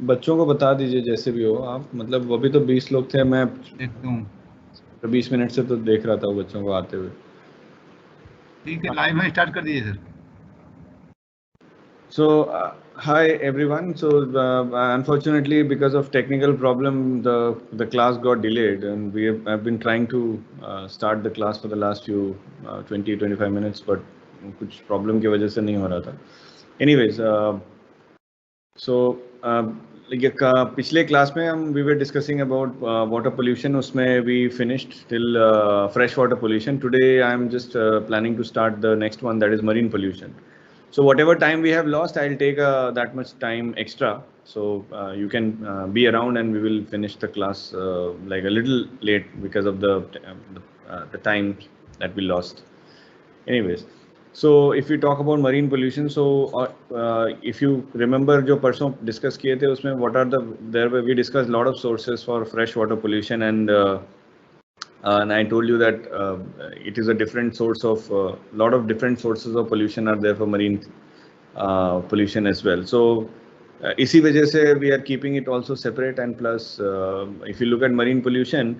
बच्चों को बता दीजिए जैसे भी हो आप, मतलब अभी तो 20 लोग थे, मैं देखता हूँ। 20 मिनट से तो देख रहा था बच्चों को आते हुए। ठीक है, लाइव में स्टार्ट कर दीजिए sir. So, hi everyone. So, unfortunately, because of technical problem, the class got delayed, and I've been trying to start the class for the last few 20-25 minutes, but कुछ problem की वजह से नहीं हो रहा था. Anyways, so पिछले class में हम we were discussing about water pollution. उसमें we finished till fresh water pollution. Today, I'm just planning to start the next one, that is marine pollution. So whatever time we have lost, I'll take that much time extra. So you can be around, and we will finish the class like a little late because of the time that we lost. Anyways, so if we talk about marine pollution, so if you remember जो परसों discuss किए थे उसमें what are the there we discussed lot of sources for fresh water pollution, and I told you that it is a different source of lot of different sources of pollution are there for marine pollution as well. So इसी वजह से we are keeping it also separate, and plus if you look at marine pollution,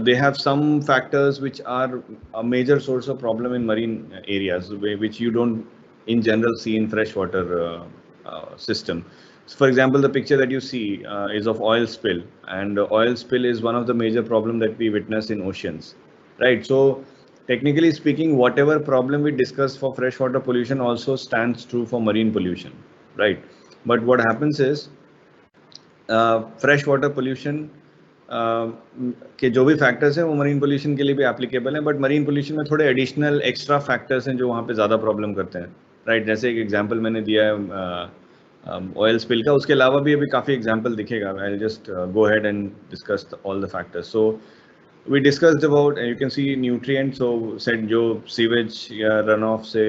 they have some factors which are a major source of problem in marine areas, which you don't in general see in freshwater system. So for example, the picture that you see is of oil spill, and oil spill is one of the major problem that we witness in oceans, right? So technically speaking, whatever problem we discuss for freshwater pollution also stands true for marine pollution, right? But what happens is fresh water pollution के जो भी factors हैं वो marine pollution के लिए भी applicable हैं, but marine pollution में थोड़े एडिशनल एक्स्ट्रा फैक्टर्स हैं जो वहाँ पे ज़्यादा प्रॉब्लम करते हैं, राइट? जैसे एक एग्जांपल मैंने दिया है ऑयल स्पिल का, उसके अलावा भी अभी काफ़ी एग्जांपल दिखेगा. I will just go ahead and discuss all the factors. So we discussed about, you can see nutrients. So said जो सीवेज या रन ऑफ से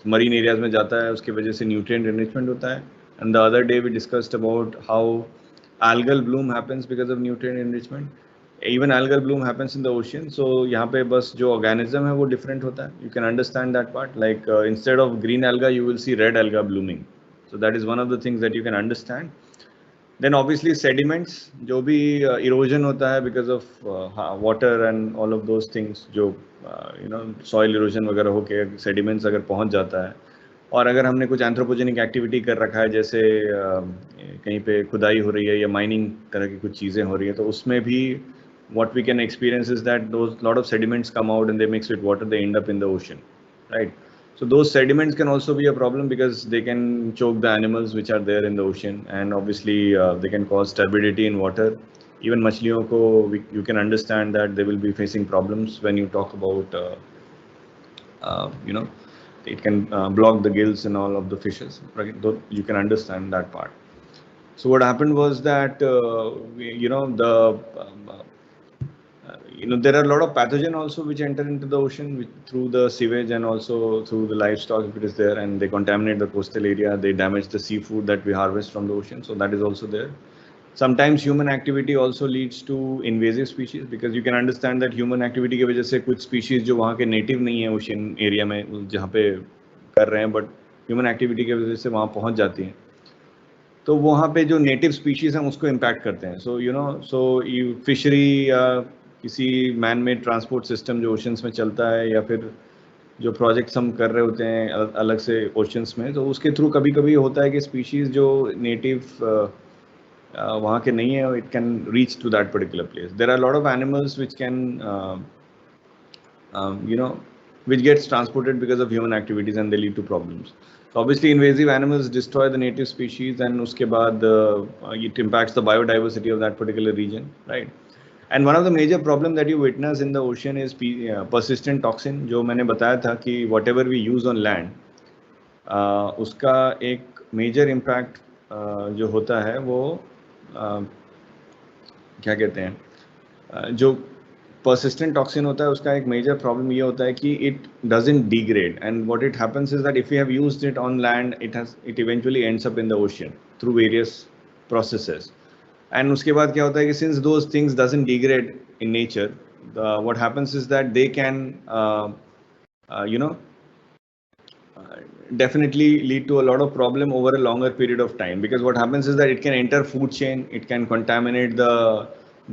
मरीन एरियाज में जाता है उसकी वजह से न्यूट्रिएंट एनरिचमेंट होता है. And the other day we discussed about how algal bloom happens because of nutrient enrichment. Even algal bloom happens in the ocean. So यहाँ पे बस जो organism है वो different होता है. You can understand that part. Like instead of green alga, you will see red alga blooming. So that is one of the things that you can understand. Then obviously sediments, जो भी erosion होता है because of water and all of those things, जो soil erosion वगैरह होके sediments अगर पहुंच जाता है, और अगर हमने कुछ एंथ्रोपोजेनिक एक्टिविटी कर रखा है, जैसे कहीं पे खुदाई हो रही है या माइनिंग तरह की कुछ चीज़ें हो रही है, तो उसमें भी what we can experience is that those lot of sediments come out and they mix with water, they end up in the ocean, right? So those sediments can also be a problem because they can choke the animals which are there in the ocean, and obviously they can cause turbidity in water. Even मछलियों को you can understand that they will be facing problems when you talk about it can block the gills and all of the fishes, right? Though you can understand that part. So what happened was that there are a lot of pathogen also which enter into the ocean through the sewage and also through the livestock if it is there, and they contaminate the coastal area, they damage the seafood that we harvest from the ocean, so that is also there. Sometimes human activity also leads to invasive species, because you can understand that human activity की वजह से कुछ species जो वहाँ के native नहीं है ocean area में जहाँ पे कर रहे हैं, but human activity की वजह से वहाँ पहुँच जाती हैं, तो वहाँ पे जो नेटिव स्पीशीज हैं उसको इम्पैक्ट करते हैं. सो यू फिशरी या किसी मैन मेड ट्रांसपोर्ट सिस्टम जो ओशंस में चलता है, या फिर जो प्रोजेक्ट्स हम कर रहे होते हैं अलग से ओशंस में, तो उसके थ्रू कभी कभी होता है कि स्पीशीज जो नेटिव वहाँ के नहीं है, it can reach to that particular place. There are lot of animals which can which gets transported because of human activities and they lead to problems. So obviously invasive animals destroy the native species, and uske baad it impacts the biodiversity of that particular region, right? And one of the major problem that you witness in the ocean is persistent toxin. जो मैंने बताया था कि whatever we use on land, उसका एक major impact जो होता है वो क्या कहते हैं, जो persistent toxin होता है उसका एक major problem ये होता है कि it doesn't degrade, and what it happens is that if you have used it on land, it eventually ends up in the ocean through various processes. And उसके बाद क्या होता है कि since those things doesn't degrade in nature, what happens is that they can definitely lead to a lot of problem over a longer period of time, because what happens is that it can enter food chain, it can contaminate the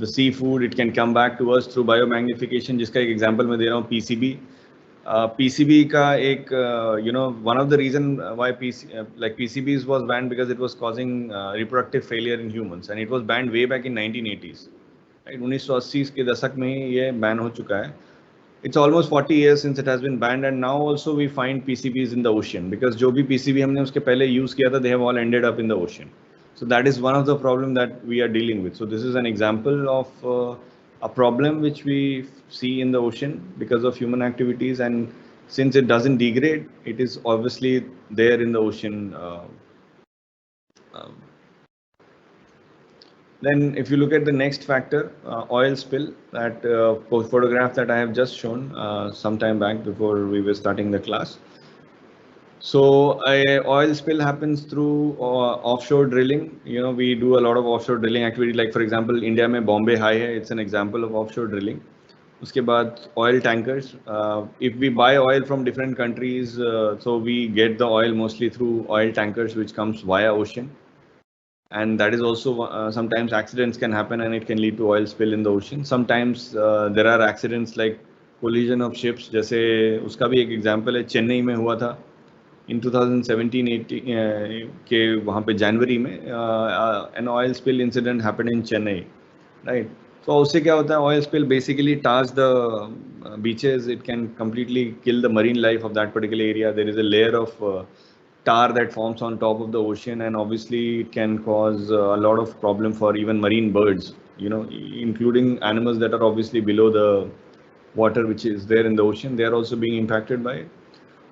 seafood, it can come back to us through biomagnification, जिसका एक example मैं दे रहा हूँ PCB. PCB का एक one of the reason why like PCBs was banned because it was causing reproductive failure in humans, and it was banned way back in 1980s. Right, 1980 के दशक में ये बैन हो चुका है. It's almost 40 years since it has been banned, and now also we find PCBs in the ocean, because जो भी PCB हमने उसके पहले use किया था, they have all ended up in the ocean. So that is one of the problem that we are dealing with. So this is an example of a problem which we see in the ocean because of human activities, and since it doesn't degrade, it is obviously there in the ocean. Then if you look at the next factor, oil spill, that photograph that I have just shown some time back before we were starting the class. So oil spill happens through offshore drilling. We do a lot of offshore drilling activity, like for example, India में Bombay High है, it's an example of offshore drilling. उसके बाद oil tankers. If we buy oil from different countries, so we get the oil mostly through oil tankers, which comes via ocean. And that is also sometimes accidents can happen and it can lead to oil spill in the ocean. Sometimes there are accidents like collision of ships, जैसे उसका भी एक example है, चेन्नई में हुआ था in 2017-18 के वहाँ पे जनवरी में an oil spill incident happened in Chennai, right? So उससे क्या होता है, oil spill basically tars the beaches, it can completely kill the marine life of that particular area. There is a layer of tar that forms on top of the ocean, and obviously it can cause a lot of problem for even marine birds, including animals that are obviously below the water which is there in the ocean. They are also being impacted by it.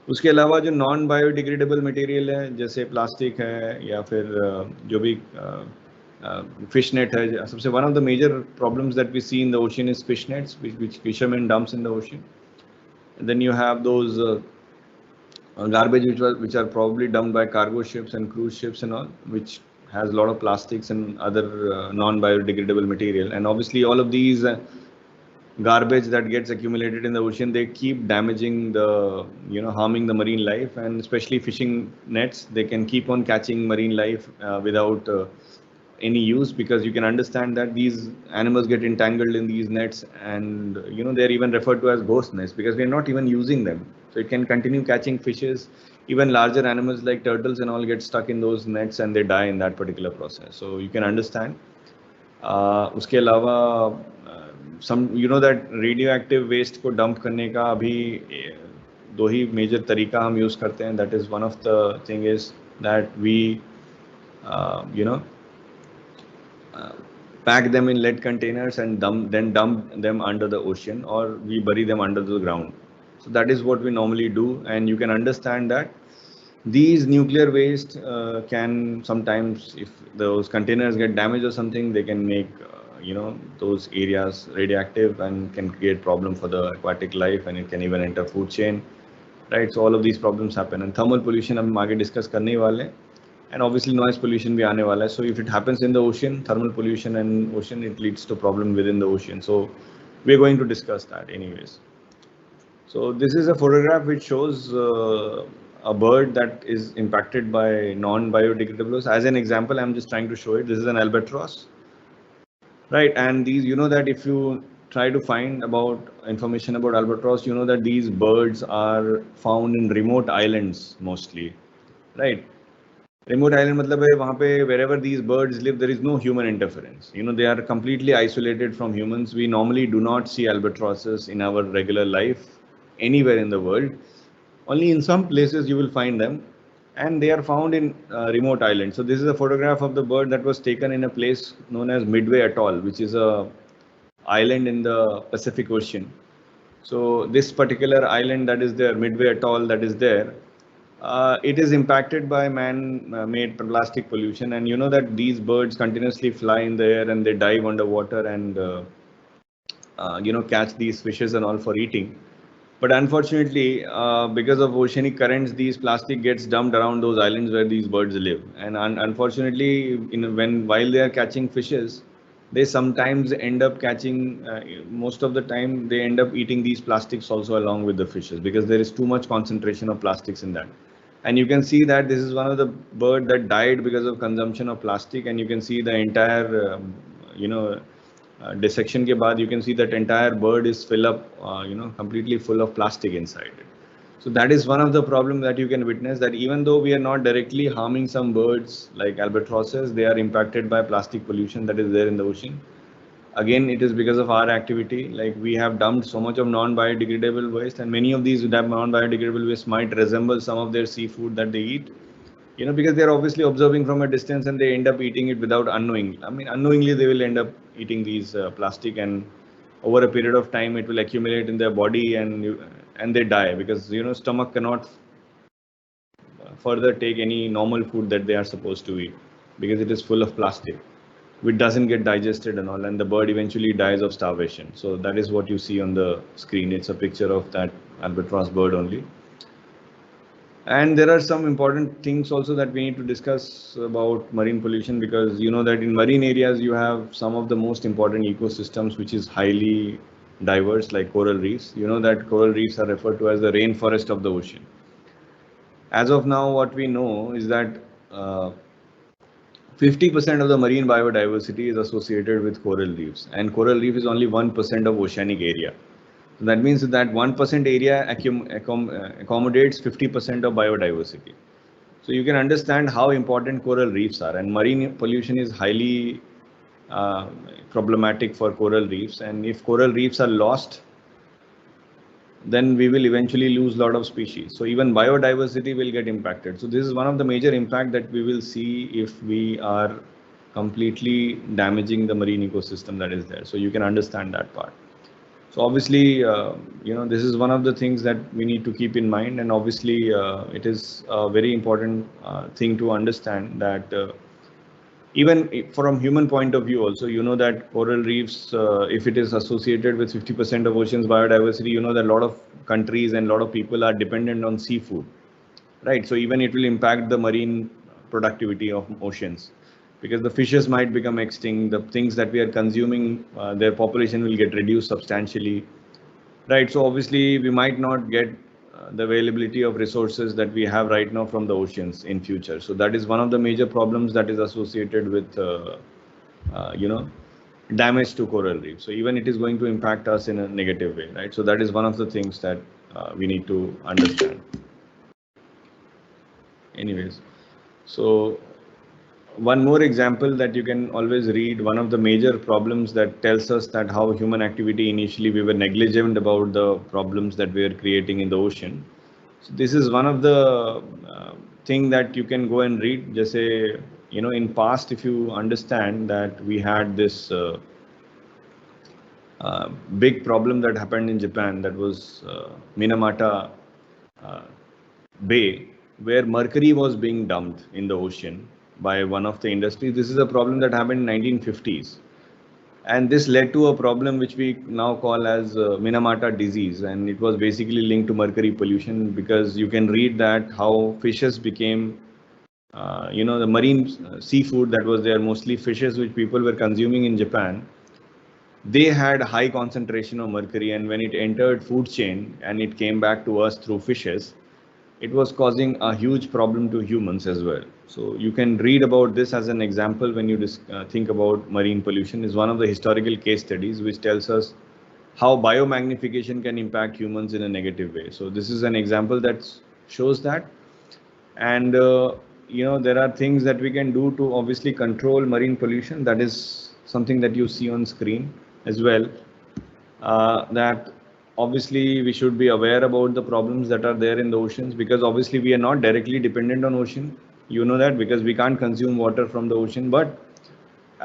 उसके अलावा जो non biodegradable material है, जैसे plastic है या फिर जो भी fish net है, सबसे one of the major problems that we see in the ocean is fish nets, which fishermen dumps in the ocean. And then you have those garbage which are probably dumped by cargo ships and cruise ships and all, which has a lot of plastics and other non-biodegradable material. And obviously all of these garbage that gets accumulated in the ocean, they keep damaging the, harming the marine life, and especially fishing nets, they can keep on catching marine life without any use, because you can understand that these animals get entangled in these nets, and they're even referred to as ghost nets because we're not even using them. So it can continue catching fishes. Even larger animals like turtles and all get stuck in those nets and they die in that particular process. So you can understand. उसके अलावा that radioactive waste को dump करने का अभी दो ही major तरीका हम use करते हैं. That is, one of the thing is that we pack them in lead containers and then dump them under the ocean, or we bury them under the ground. So that is what we normally do, and you can understand that these nuclear waste can sometimes, if those containers get damaged or something, they can make those areas radioactive and can create problem for the aquatic life, and it can even enter food chain, right? So all of these problems happen. And thermal pollution हम आगे discuss करने ही वाले हैं, and obviously noise pollution भी आने वाला है. So if it happens in the ocean, thermal pollution and ocean, it leads to problem within the ocean. So we're going to discuss that anyways. So this is a photograph which shows a bird that is impacted by non-biodegradables. As an example, I'm just trying to show it. This is an albatross, right? And these, that if you try to find about information about albatross, that these birds are found in remote islands mostly, right? Remote island मतलब है वहाँ पे wherever these birds live, there is no human interference. They are completely isolated from humans. We normally do not see albatrosses in our regular life anywhere in the world. Only in some places you will find them, and they are found in remote islands. So this is a photograph of the bird that was taken in a place known as Midway Atoll, which is a island in the Pacific Ocean. So this particular island that is there, Midway Atoll, that is there, it is impacted by man-made plastic pollution, and that these birds continuously fly in the air and they dive underwater and catch these fishes and all for eating. But unfortunately, because of oceanic currents, these plastic gets dumped around those islands where these birds live, and unfortunately, while they are catching fishes, they sometimes end up catching. Most of the time, they end up eating these plastics also along with the fishes, because there is too much concentration of plastics in that. And you can see that this is one of the bird that died because of consumption of plastic, and you can see the entire dissection ke baad, you can see that entire bird is fill up completely full of plastic inside it. So that is one of the problem that you can witness, that even though we are not directly harming some birds like albatrosses, they are impacted by plastic pollution that is there in the ocean. Again, it is because of our activity. Like we have dumped so much of non-biodegradable waste, and many of these non-biodegradable waste might resemble some of their seafood that they eat. Because they're obviously observing from a distance and they end up eating it without unknowing. I mean, unknowingly they will end up eating these plastic, and over a period of time it will accumulate in their body, and they die because stomach cannot further take any normal food that they are supposed to eat because it is full of plastic, which doesn't get digested and all, and the bird eventually dies of starvation. So that is what you see on the screen. It's a picture of that albatross bird only. And there are some important things also that we need to discuss about marine pollution, because you know that in marine areas you have some of the most important ecosystems which is highly diverse, like coral reefs. You know that coral reefs are referred to as the rainforest of the ocean. As of now, what we know is that 50% of the marine biodiversity is associated with coral reefs, and coral reef is only 1% of oceanic area. So that means that 1% area accommodates 50% of biodiversity. So you can understand how important coral reefs are, and marine pollution is highly problematic for coral reefs. And if coral reefs are lost, then we will eventually lose a lot of species. So even biodiversity will get impacted. So this is one of the major impact that we will see if we are completely damaging the marine ecosystem that is there. So you can understand that part. So obviously, this is one of the things that we need to keep in mind, and obviously it is a very important thing to understand that even from human point of view also, that coral reefs, if it is associated with 50% of oceans biodiversity, that a lot of countries and a lot of people are dependent on seafood, right? So even it will impact the marine productivity of oceans, because the fishes might become extinct. The things that we are consuming, their population will get reduced substantially, right? So obviously we might not get the availability of resources that we have right now from the oceans in future. So that is one of the major problems that is associated with damage to coral reef. So even it is going to impact us in a negative way, right? So that is one of the things that we need to understand. Anyways, so one more example that you can always read, one of the major problems that tells us that how human activity, initially we were negligent about the problems that we are creating in the ocean. So this is one of the thing that you can go and read. Just say, in past, if you understand that we had this big problem that happened in Japan, that was Minamata Bay, where mercury was being dumped in the ocean by one of the industries. This is a problem that happened in 1950s, and this led to a problem which we now call as Minamata disease, and it was basically linked to mercury pollution, because you can read that how fishes became the marine seafood that was there, mostly fishes which people were consuming in Japan, they had high concentration of mercury, and when it entered food chain and it came back to us through fishes, it was causing a huge problem to humans as well. So you can read about this as an example when you think about marine pollution. Is one of the historical case studies which tells us how biomagnification can impact humans in a negative way. So this is an example that shows that. And there are things that we can do to obviously control marine pollution. That is something that you see on screen as well. That obviously we should be aware about the problems that are there in the oceans, because obviously we are not directly dependent on ocean. That because we can't consume water from the ocean, but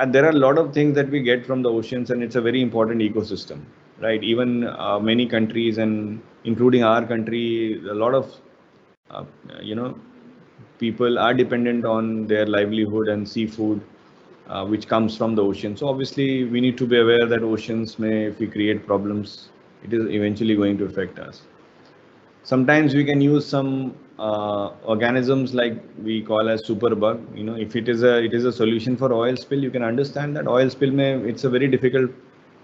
there are a lot of things that we get from the oceans, and it's a very important ecosystem, right? Even many countries, and including our country, a lot of people are dependent on their livelihood and seafood which comes from the ocean. So obviously we need to be aware that oceans may, if we create problems, it is eventually going to affect us. Sometimes we can use some organisms like we call as superbug. If it is a solution for oil spill, you can understand that oil spill it's a very difficult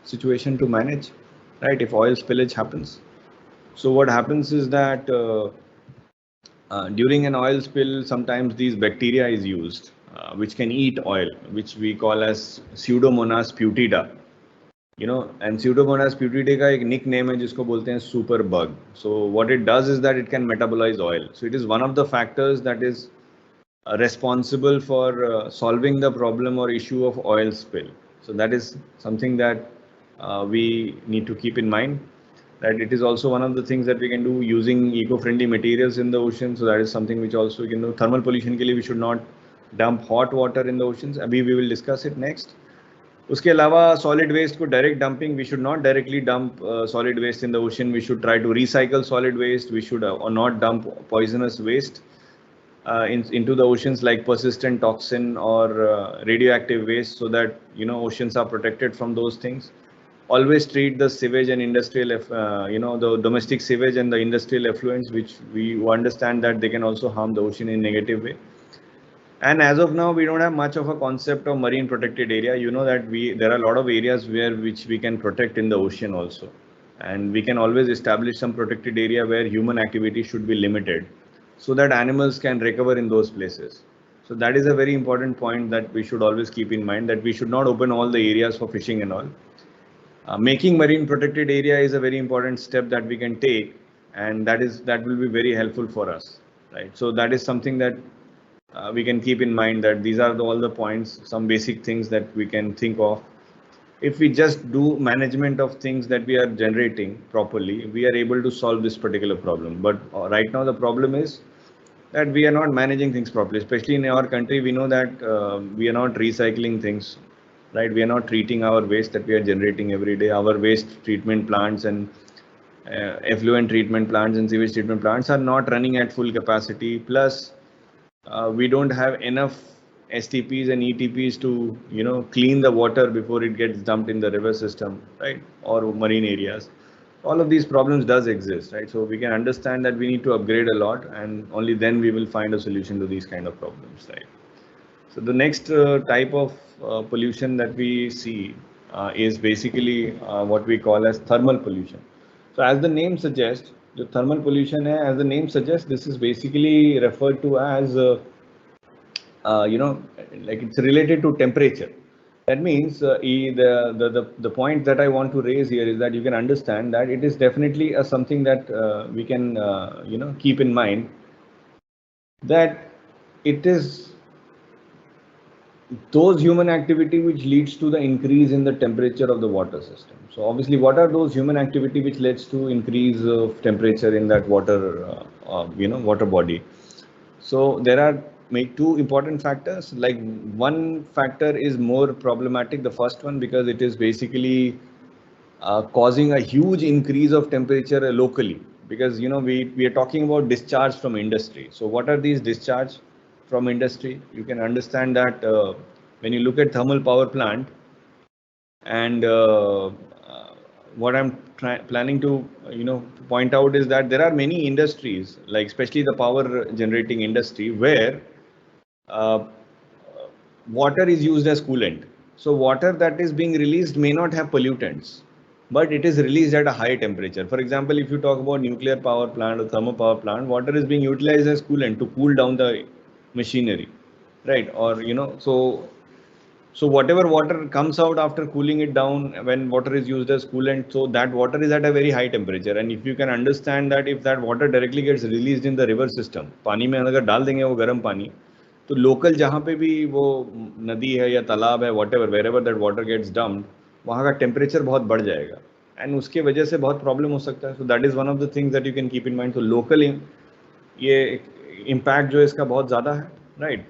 situation to manage, right? If oil spillage happens. So what happens is that During an oil spill, sometimes these bacteria is used, which can eat oil, which we call as Pseudomonas putida. And Pseudomonas putida का एक nickname है जिसको बोलते हैं super bug. So what it does is that it can metabolize oil. So it is one of the factors that is responsible for solving the problem or issue of oil spill. So that is something that we need to keep in mind. That it is also one of the things that we can do using eco-friendly materials in the ocean. So that is something which also we can do. Thermal pollution के लिए we should not dump hot water in the oceans. अभी we will discuss it next. उसके अलावा solid waste को direct dumping, we should not directly dump solid waste in the ocean. We should try to recycle solid waste. We should or not dump poisonous waste into the oceans like persistent toxin or radioactive waste, so that oceans are protected from those things. Always treat the sewage and industrial, the domestic sewage and the industrial effluents, which we understand that they can also harm the ocean in negative way. And as of now, we don't have much of a concept of marine protected area. You know that there are a lot of areas which we can protect in the ocean also, and we can always establish some protected area where human activity should be limited, so that animals can recover in those places. So that is a very important point that we should always keep in mind, that we should not open all the areas for fishing and all. Making marine protected area is a very important step that we can take, and that will be very helpful for us, right? So that is something that we can keep in mind, that these are all the points, some basic things that we can think of. If we just do management of things that we are generating properly, we are able to solve this particular problem. But right now the problem is that we are not managing things properly, especially in our country. We know that we are not recycling things, right? We are not treating our waste that we are generating every day. Our waste treatment plants and effluent treatment plants and sewage treatment plants are not running at full capacity. Plus, we don't have enough STPs and ETPs to clean the water before it gets dumped in the river system, right, or marine areas. All of these problems does exist, right? So we can understand that we need to upgrade a lot, and only then we will find a solution to these kind of problems, right? So the next type of pollution that we see is basically what we call as thermal pollution. So as the name suggests, the thermal pollution, as the name suggests, this is basically referred to as, like it's related to temperature. That means the point that I want to raise here is that you can understand that it is definitely something that we can keep in mind, that it is those human activity which leads to the increase in the temperature of the water system. So obviously, what are those human activity which leads to increase of temperature in that water, water body? So there are two important factors. Like, one factor is more problematic, the first one, because it is basically causing a huge increase of temperature locally, because we are talking about discharge from industry. So what are these discharge from industry? You can understand that when you look at thermal power plant, and what I'm planning to point out is that there are many industries, like especially the power generating industry, where water is used as coolant. So water that is being released may not have pollutants, but it is released at a high temperature. For example, if you talk about nuclear power plant or thermal power plant, water is being utilized as coolant to cool down the machinery, right? Or so whatever water comes out after cooling it down, when water is used as coolant, so that water is at a very high temperature. And if you can understand that if that water directly gets released in the river system, पानी में अगर डाल देंगे वो गर्म पानी, तो local जहाँ पे भी वो नदी है या तालाब है, whatever, wherever that water gets dumped, वहाँ का टेम्परेचर बहुत बढ़ जाएगा, एंड उसके वजह से बहुत प्रॉब्लम हो सकता है. So that is one of the things that you can keep in mind. तो लोकल ये इम्पैक्ट जो है इसका बहुत ज़्यादा है, राइट.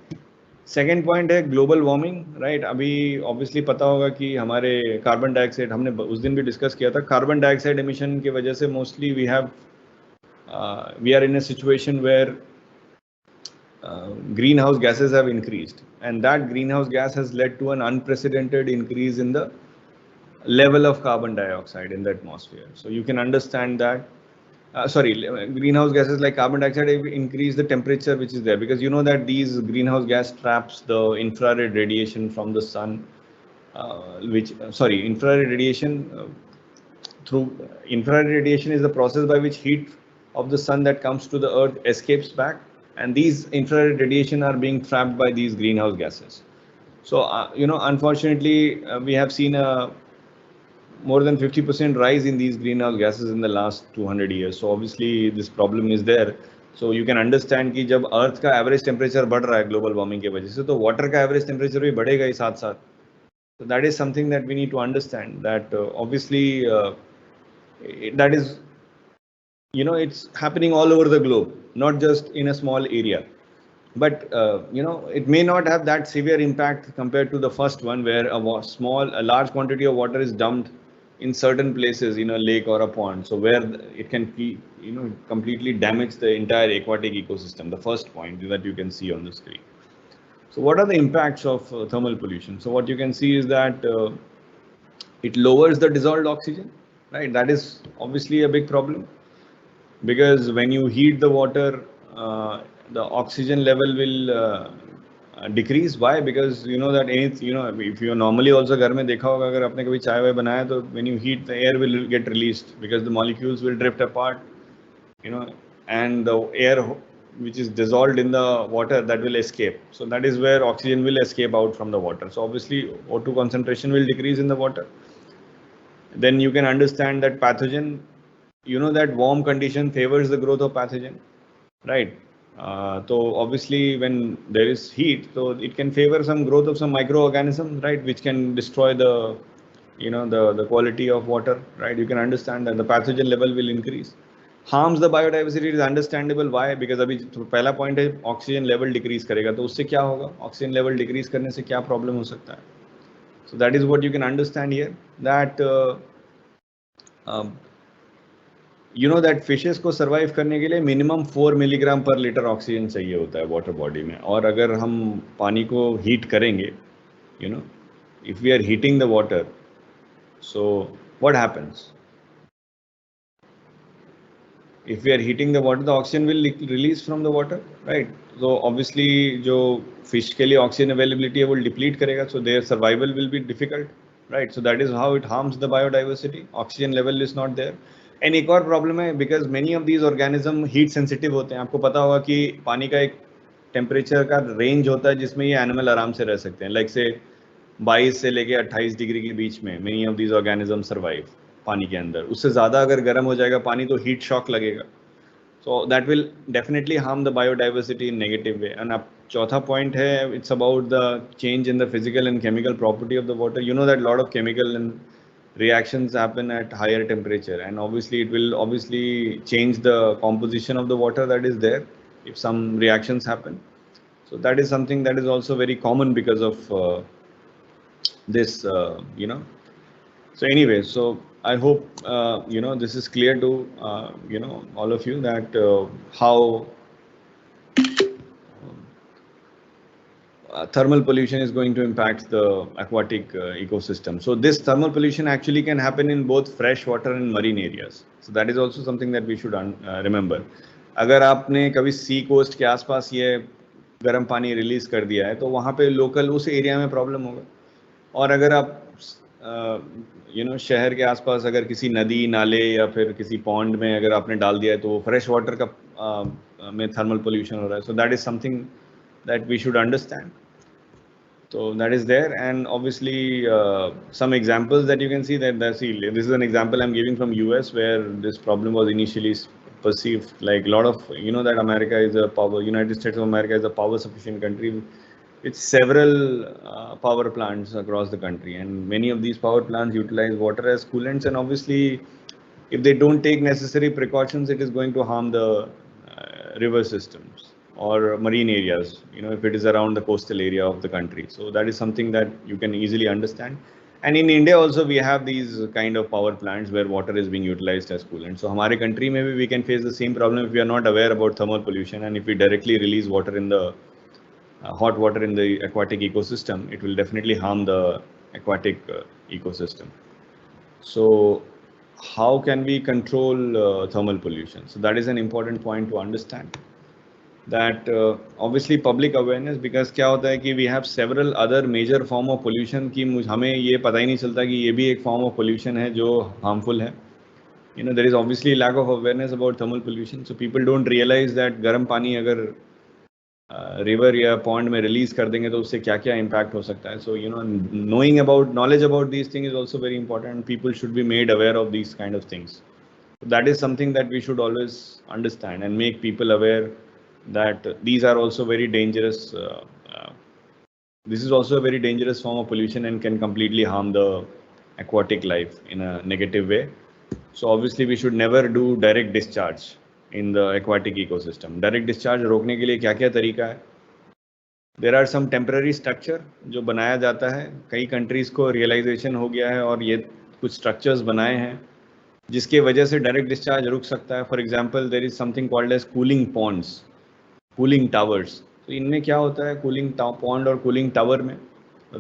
सेकेंड पॉइंट है ग्लोबल वार्मिंग, राइट. अभी ऑब्वियसली पता होगा कि हमारे कार्बन डाइऑक्साइड, हमने उस दिन भी डिस्कस किया था, कार्बन डाइऑक्साइड एमिशन की वजह से mostly we are in a situation where greenhouse gases have increased, and that greenhouse gas has led to an unprecedented increase in the level of carbon dioxide in the atmosphere. So you can understand that greenhouse gases like carbon dioxide increase the temperature which is there, because you know that these greenhouse gas traps the infrared radiation from the sun, infrared radiation is the process by which heat of the sun that comes to the earth escapes back, and these infrared radiation are being trapped by these greenhouse gases. So unfortunately we have seen a more than 50% rise in these greenhouse gases in the last 200 years. So obviously this problem is there. So you can understand कि जब अर्थ का average temperature बढ़ रहा है global warming की वजह से, तो वाटर का एवरेज टेम्परेचर भी बढ़ेगा ही साथ साथ. So that is something that we need to understand, that obviously that is, it's happening all over the globe, not just in a small area. But it may not have that severe impact compared to the first one, where a large quantity of water is dumped in certain places in a lake or a pond, so where it can be, completely damage the entire aquatic ecosystem. The first point that you can see on the screen. So what are the impacts of thermal pollution? So what you can see is that it lowers the dissolved oxygen, right? That is obviously a big problem, because when you heat the water, the oxygen level will decrease. Why? Because that if you normally also घर में देखा होगा, अगर आपने कभी चाय वाय बनाया, तो when you heat, the air will get released because the molecules will drift apart, and the air which is dissolved in the water, that will escape. So that is where oxygen will escape out from the water. So obviously O2 concentration will decrease in the water. Then you can understand that pathogen, that warm condition favors the growth of pathogen, right? So obviously when there is heat, so it can favor some growth of some microorganisms, right, which can destroy the the quality of water, right? You can understand that the pathogen level will increase. Harms the biodiversity is understandable. Why? Because अभी पहला point है oxygen level decrease करेगा, तो उससे क्या होगा? Oxygen level decrease करने से क्या प्रॉब्लम हो सकता है? So that is what you can understand here, that that fishes को survive करने के लिए minimum 4 मिलीग्राम पर लीटर ऑक्सीजन चाहिए होता है वाटर बॉडी में. और अगर हम पानी को हीट करेंगे, if we are heating the water, so what happens? If we are heating the water, the oxygen will release from the water, right? So obviously जो fish के लिए oxygen availability है वो deplete करेगा, so their survival will be difficult, right? So that is how it harms the biodiversity. Oxygen level is not there. And एक और problem है, because many of these organisms heat sensitive होते हैं. आपको पता होगा कि पानी का एक temperature का range होता है जिसमें ये animal आराम से रह सकते हैं. Like say 22 से लेके 28 डिग्री के बीच में many of these organisms survive. पानी के अंदर. उससे ज़्यादा अगर गर्म हो जाएगा पानी, तो हीट शॉक लगेगा. So that will definitely harm the biodiversity in negative way. And अब चौथा point है, it's about the change in the physical and chemical property of the water. You know that a lot of chemical and reactions happen at higher temperature, and obviously it will change the composition of the water that is there if some reactions happen. So that is something that is also very common because of this, So anyway, so I hope this is clear to all of you, that how thermal pollution is going to impact the aquatic ecosystem. So this thermal pollution actually can happen in both fresh water and marine areas. So that is also something that we should remember. अगर आपने कभी सी coast के आसपास ये गर्म पानी release कर दिया है, तो वहाँ पे लोकल उस एरिया में प्रॉब्लम होगा. और अगर आप शहर के आसपास अगर किसी नदी नाले या फिर किसी पॉन्ड में अगर आपने डाल दिया है, तो फ्रेश वाटर का में थर्मल पोल्यूशन हो रहा है. So that is something that we should understand. So that is there, and obviously some examples that you can see that this is an example I'm giving from US, where this problem was initially perceived like a lot of that United States of America is a power sufficient country with several power plants across the country, and many of these power plants utilize water as coolants, and obviously if they don't take necessary precautions, it is going to harm the river systems or marine areas, if it is around the coastal area of the country. So that is something that you can easily understand. And in India also we have these kind of power plants where water is being utilized as coolant. So हमारे country maybe we can face the same problem if we are not aware about thermal pollution, and if we directly release water in the hot water in the aquatic ecosystem, it will definitely harm the aquatic ecosystem. So how can we control thermal pollution? So that is an important point to understand. That obviously public awareness, because क्या होता है कि we have several other major form of pollution कि हमें ये पता ही नहीं चलता कि ये भी एक form of pollution है जो harmful है. there is obviously lack of awareness about thermal pollution. So people don't realize that गर्म पानी अगर river या pond में release कर देंगे तो उससे क्या क्या impact हो सकता है. So knowledge about these things is also very important. People should be made aware of these kind of things. That is something that we should always understand and make people aware that these are also very dangerous. This is also a very dangerous form of pollution and can completely harm the aquatic life in a negative way. So obviously we should never do direct discharge in the aquatic ecosystem. Direct discharge रोकने के लिए क्या क्या तरीका है? There are some temporary structure जो बनाया जाता है. कई countries को realization हो गया है और ये कुछ structures बनाए हैं जिसके वजह से direct discharge रुक सकता है. For example, there is something called as cooling ponds, cooling towers. तो इनमें क्या होता है cooling pond और cooling tower में?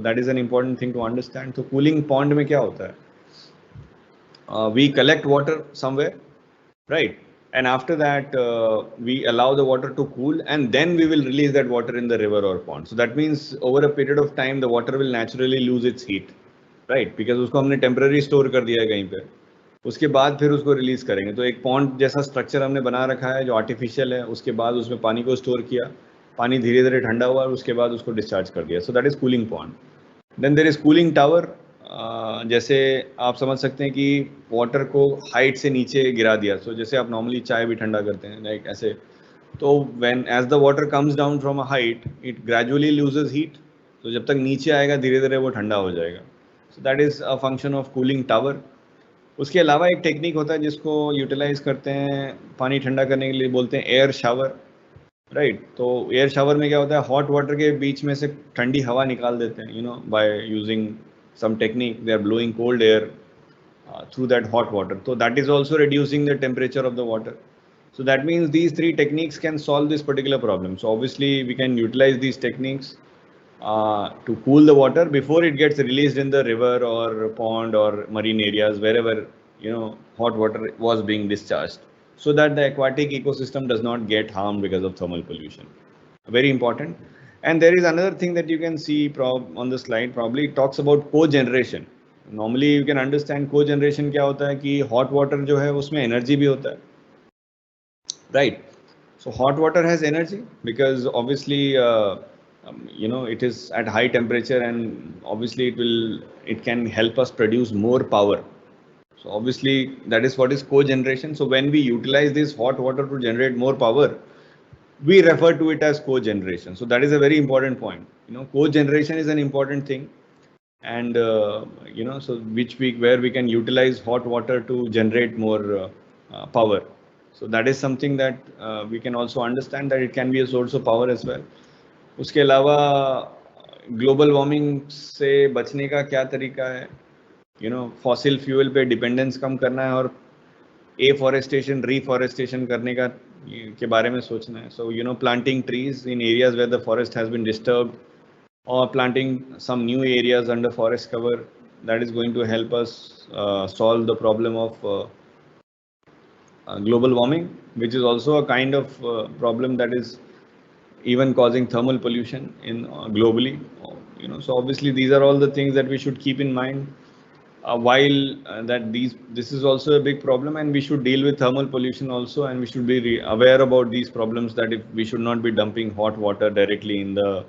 That is an important thing to understand. तो cooling pond में क्या होता है? We collect water somewhere, right? And after that, we allow the water to cool, and then we will release that water in the river or pond. So that means over a period of time, the water will naturally lose its heat, right? Because उसको हमने temporary store कर दिया है कहीं पे. उसके बाद फिर उसको रिलीज करेंगे. तो एक पॉन्ड जैसा स्ट्रक्चर हमने बना रखा है जो आर्टिफिशियल है. उसके बाद उसमें पानी को स्टोर किया, पानी धीरे धीरे ठंडा हुआ और उसके बाद उसको डिस्चार्ज कर दिया. So that is cooling pond. Then there is cooling tower. जैसे आप समझ सकते हैं कि वाटर को हाइट से नीचे गिरा दिया. सो जैसे आप नॉर्मली चाय भी ठंडा करते हैं लाइक ऐसे. तो when as the water comes down from a height it gradually loses heat. तो जब तक नीचे आएगा धीरे धीरे वो ठंडा हो जाएगा. सो that is a function of cooling tower. उसके अलावा एक टेक्निक होता है जिसको यूटिलाइज करते हैं पानी ठंडा करने के लिए, बोलते हैं एयर शावर, राइट. तो एयर शावर में क्या होता है, हॉट वाटर के बीच में से ठंडी हवा निकाल देते हैं, by using some technique they are blowing cold air through that hot water. So that is also reducing the temperature of the water. So that means these three techniques can solve this particular problem. So obviously we can utilize these techniques to cool the water before it gets released in the river or pond or marine areas, wherever hot water was being discharged, so that the aquatic ecosystem does not get harmed because of thermal pollution. Very important. And there is another thing that you can see on the slide. Probably it talks about cogeneration. Normally you can understand cogeneration क्या होता है कि hot water जो है उसमें energy भी होता है, right? So hot water has energy because obviously it is at high temperature and obviously it can help us produce more power. So obviously that is what is cogeneration. So when we utilize this hot water to generate more power, we refer to it as cogeneration. So that is a very important point. Cogeneration is an important thing, and so where we can utilize hot water to generate more power. So that is something that we can also understand that it can be a source of power as well. उसके अलावा global warming से बचने का क्या तरीका है, fossil fuel पे dependence कम करना है और एफॉरेस्टेशन रीफॉरेस्टेशन करने का के बारे में सोचना है. So planting trees in areas where the forest has been disturbed or planting some new areas under forest cover, that is going to help us solve the problem of global warming, which is also a kind of problem that is even causing thermal pollution in globally. So obviously these are all the things that we should keep in mind while this is also a big problem, and we should deal with thermal pollution also, and we should be aware about these problems, that if we should not be dumping hot water directly in the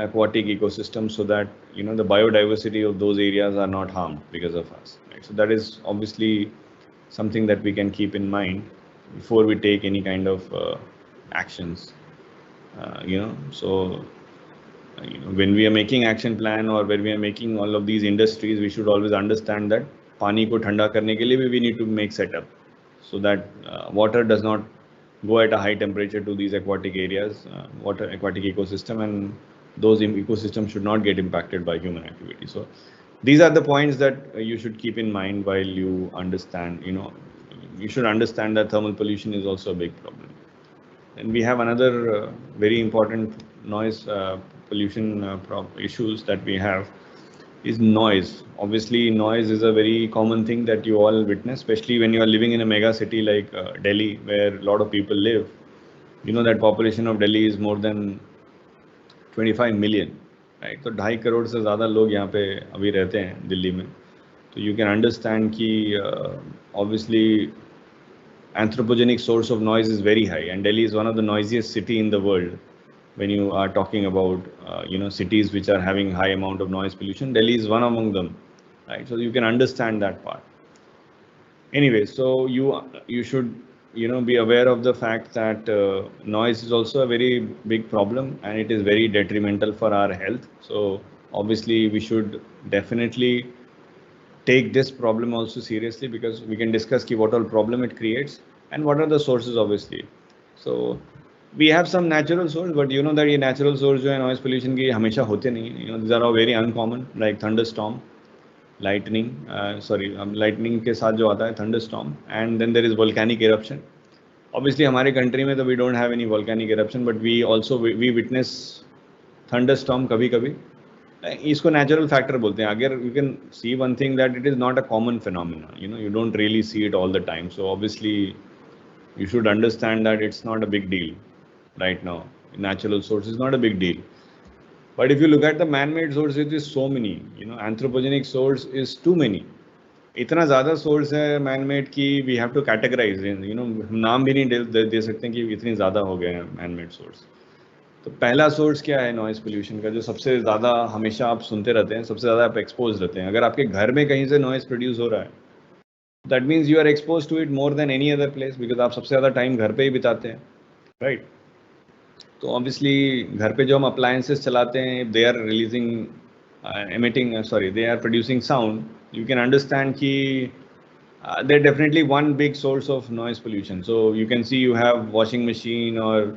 aquatic ecosystem, so that the biodiversity of those areas are not harmed because of us, right? So that is obviously something that we can keep in mind before we take any kind of actions. So when we are making action plan or when we are making all of these industries, we should always understand that पानी को ठंडा करने के लिए we need to make setup so that water does not go at a high temperature to these aquatic areas, aquatic ecosystem, and those ecosystems should not get impacted by human activity. So these are the points that you should keep in mind while you understand, you should understand that thermal pollution is also a big problem. And we have another very important noise pollution issues that we have is noise. Obviously noise is a very common thing that you all witness, especially when you are living in a mega city like Delhi, where a lot of people live. That population of Delhi is more than 25 million, right? तो 2.5 करोड़ से ज़्यादा लोग यहाँ पे अभी रहते हैं दिल्ली में. So you can understand कि obviously anthropogenic source of noise is very high, and Delhi is one of the noisiest city in the world. When you are talking about cities which are having high amount of noise pollution, Delhi is one among them, right? So you can understand that part. Anyway, so you should be aware of the fact that noise is also a very big problem, and it is very detrimental for our health. So obviously we should definitely take this problem also seriously, because we can discuss ki what all problem it creates and what are the sources obviously. So we have some natural source, but you know that ये natural source जो है noise pollution की हमेशा होते नहीं, these are all very uncommon, like thunderstorm, lightning, lightning के साथ जो आता है thunderstorm, and then there is volcanic eruption. Obviously हमारे country में तो we don't have any volcanic eruption, but we witness thunderstorm कभी कभी. इसको natural factor बोलते हैं. अगर you can see one thing that it is not a common phenomenon, you don't really see it all the time. So obviously you should understand that it's not a big deal right now. Natural source is not a big deal. But if you look at the man-made source, it is so many, anthropogenic source is too many. इतना ज़्यादा source है man-made की we have to categorize, नाम भी नहीं दे सकते हैं कि इतनी ज़्यादा हो गए हैं man-made source. तो पहला सोर्स क्या है नॉइज पोल्यूशन का, जो सबसे ज़्यादा हमेशा आप सुनते रहते हैं, सबसे ज़्यादा आप एक्सपोज रहते हैं. अगर आपके घर में कहीं से नॉइज प्रोड्यूस हो रहा है, that means you are expose to it more than any other place, because आप सबसे ज़्यादा टाइम घर पे ही बिताते हैं, राइट? तो ऑब्वियसली घर पे जो हम अप्लायंसेस चलाते हैं, they are releasing they are producing sound, you can understand कि they're definitely one big source of noise pollution. So you can see you have washing machine or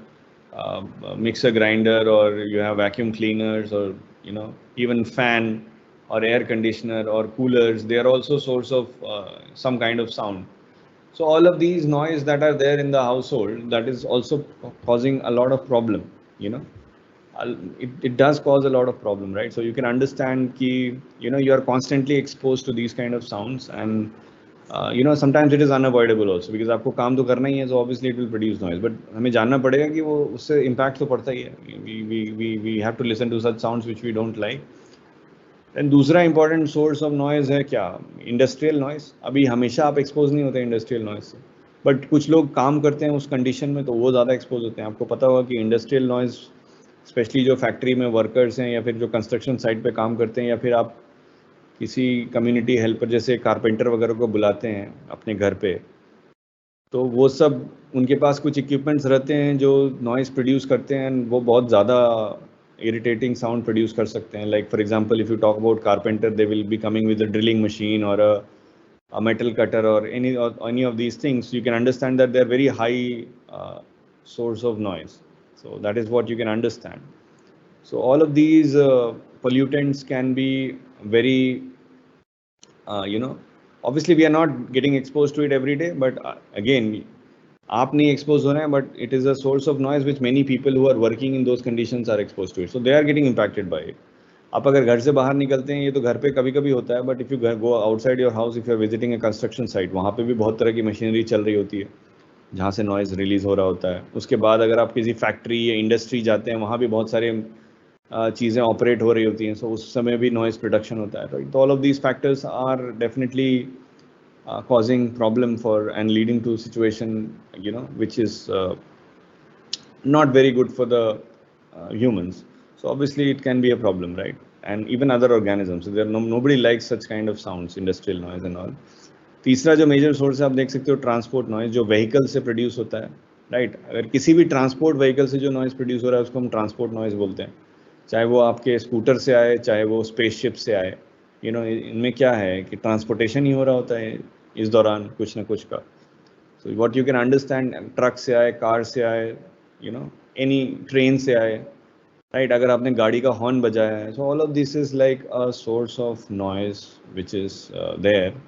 mixer grinder, or you have vacuum cleaners, or even fan or air conditioner or coolers. They are also source of some kind of sound. So all of these noise that are there in the household, that is also causing a lot of problem. It does cause a lot of problem, right? So you can understand ki you are constantly exposed to these kind of sounds, and sometimes it is unavoidable also, because आपको काम तो करना ही है, so obviously it will produce noise, but हमें जानना पड़ेगा कि वो उससे impact तो पड़ता ही है. We have to listen to such sounds which we don't like. And दूसरा important source of noise है क्या? Industrial noise. अभी हमेशा आप expose नहीं होते industrial noise से, but कुछ लोग काम करते हैं उस condition में, तो वो ज़्यादा expose होते हैं. आपको पता होगा कि industrial noise, especially जो factory में workers हैं, या फिर जो construction site पे काम करते हैं, या फिर आप किसी कम्युनिटी हेल्पर जैसे कारपेंटर वगैरह को बुलाते हैं अपने घर पे, तो वो सब उनके पास कुछ इक्विपमेंट्स रहते हैं जो नॉइज़ प्रोड्यूस करते हैं, वो बहुत ज़्यादा इरिटेटिंग साउंड प्रोड्यूस कर सकते हैं. Like for example, if you talk about carpenter, they will be coming with a drilling machine और a metal cutter or any of these things. You can understand that they're very high source of noise. So that is what you can understand. So all of these pollutants can be very obviously we are not getting exposed to it every day, but again आप नहीं expose हो रहे हैं, but it is a source of noise which many people who are working in those conditions are exposed to it, so they are getting impacted by it. आप अगर घर से बाहर निकलते हैं, ये तो घर पे कभी कभी होता है, but if you go outside your house, if you are visiting a construction site, वहाँ पे भी बहुत तरह की मशीनरी चल रही होती है जहाँ से नॉइज़ रिलीज़ हो रहा होता है. उसके बाद अगर आप किसी फैक्ट्री या इंडस्ट्री जाते हैं, वहाँ भी बहुत सारे चीज़ें ऑपरेट हो रही होती हैं, सो उस समय भी नॉइज़ प्रोडक्शन होता है. तो all of these factors are definitely causing problem for and leading to situation which is not very good for the humans. So obviously it can be a problem, right? And even other organisms. So nobody likes such kind of sounds, industrial noise and all. तीसरा जो major source है आप देख सकते हो, transport noise, जो vehicle से produce होता है, राइट? अगर किसी भी ट्रांसपोर्ट व्हीकल से जो नॉइज प्रोड्यूस हो रहा है उसको हम ट्रांसपोर्ट नॉइज बोलते हैं. चाहे वो आपके स्कूटर से आए, चाहे वो स्पेसशिप से आए, इनमें क्या है कि ट्रांसपोर्टेशन ही हो रहा होता है इस दौरान कुछ ना कुछ का. सो what you can understand, truck से आए, कार से आए, एनी ट्रेन से आए, राइट? अगर आपने गाड़ी का हॉर्न बजाया है, so all of this is like a source of noise which is there,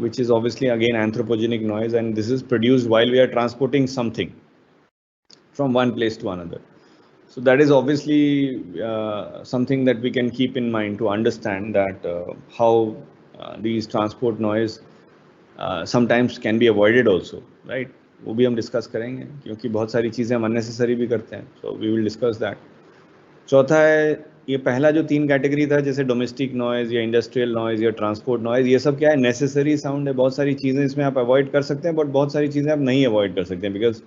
which is obviously again anthropogenic noise, and this is produced while we are transporting something from one place to another. So that is obviously something that we can keep in mind to understand that how these transport noise sometimes can be avoided also, right? वो भी हम discuss करेंगे, क्योंकि बहुत सारी चीज़ें हम unnecessary भी करते हैं, so we will discuss that. चौथा है ये पहला जो 3 कैटेगरी था, जैसे डोमेस्टिक नॉइज या इंडस्ट्रियल नॉइज या ट्रांसपोर्ट नॉइज, ये सब क्या है, नेसेसरी साउंड है। बहुत सारी चीज़ें इसमें आप अवॉइड कर सकते हैं, बट बहुत सारी चीज़ें आप नहीं अवॉइड कर सकते हैं, बिकॉज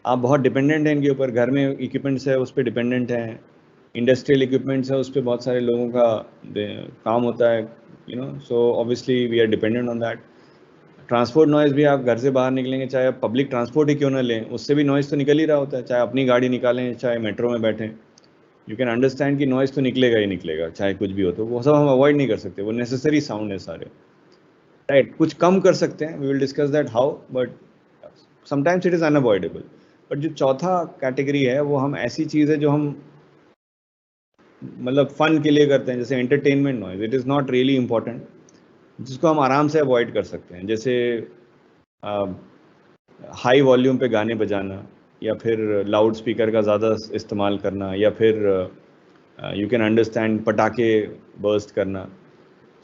आप बहुत डिपेंडेंट हैं इनके ऊपर। घर में इक्विपमेंट्स है, उस पर डिपेंडेंट हैं। इंडस्ट्रियल इक्विपमेंट्स है, उस पर बहुत सारे लोगों का काम होता है, so obviously we are dependent on that. Transport noise भी, आप घर से बाहर निकलेंगे, चाहे आप पब्लिक ट्रांसपोर्ट ही क्यों ना लें, उससे भी नॉइज़ तो निकल ही रहा होता है। चाहे अपनी गाड़ी निकालें, चाहे मेट्रो में बैठें, यू कैन अंडरस्टैंड कि नॉइज़ तो निकलेगा ही निकलेगा, चाहे कुछ भी हो। तो वो सब हम अवॉइड नहीं कर सकते, वो नेसेसरी साउंड है सारे, राइट। कुछ कम कर सकते हैं, we will discuss that how, but sometimes it is unavoidable. But जो चौथा कैटेगरी है, वो हम ऐसी चीज़ है जो हम मतलब फन के लिए करते हैं, जैसे entertainment noise, it is not really important, जिसको हम आराम से अवॉइड कर सकते हैं। जैसे हाई वॉल्यूम पे गाने बजाना, या फिर लाउड स्पीकर का ज़्यादा इस्तेमाल करना, या फिर यू कैन अंडरस्टैंड पटाखे बर्स्ट करना।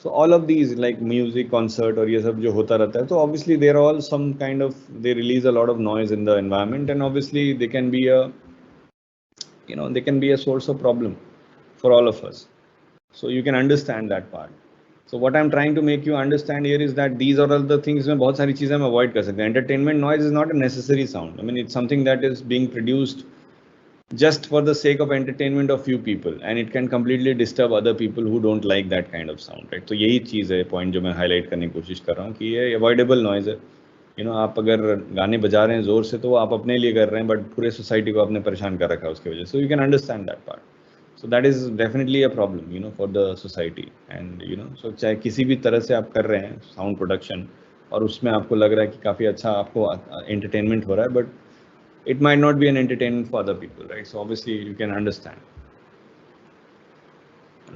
So all of these like music concert और ये सब जो होता रहता है, तो obviously there all some kind of, they release a lot of noise in the environment, and obviously they can be a, they can be a source of problem for all of us. So you can understand that part. So what I'm trying to make you understand here is that these are all the things में बहुत सारी चीज़ें हम avoid कर सकते हैं. Entertainment noise is not a necessary sound. I mean, it's something that is being produced just for the sake of entertainment of few people, and it can completely disturb other people who don't like that kind of sound, right? तो यही चीज़ है, point जो मैं highlight करने की कोशिश कर रहा हूँ कि ये avoidable noise है. आप अगर गाने बजा रहे हैं जोर से, तो आप अपने लिए कर रहे हैं, बट पूरे सोसाइटी को आपने परेशान कर रखा है उसकी वजह से. You can understand that part. So that is definitely a problem for the society. And so चाहे किसी भी तरह से आप कर रहे हैं साउंड प्रोडक्शन, और उसमें आपको लग रहा है कि काफ़ी अच्छा आपको एंटरटेनमेंट हो रहा है, but it might not be an entertainment for other people, right? So obviously you can understand,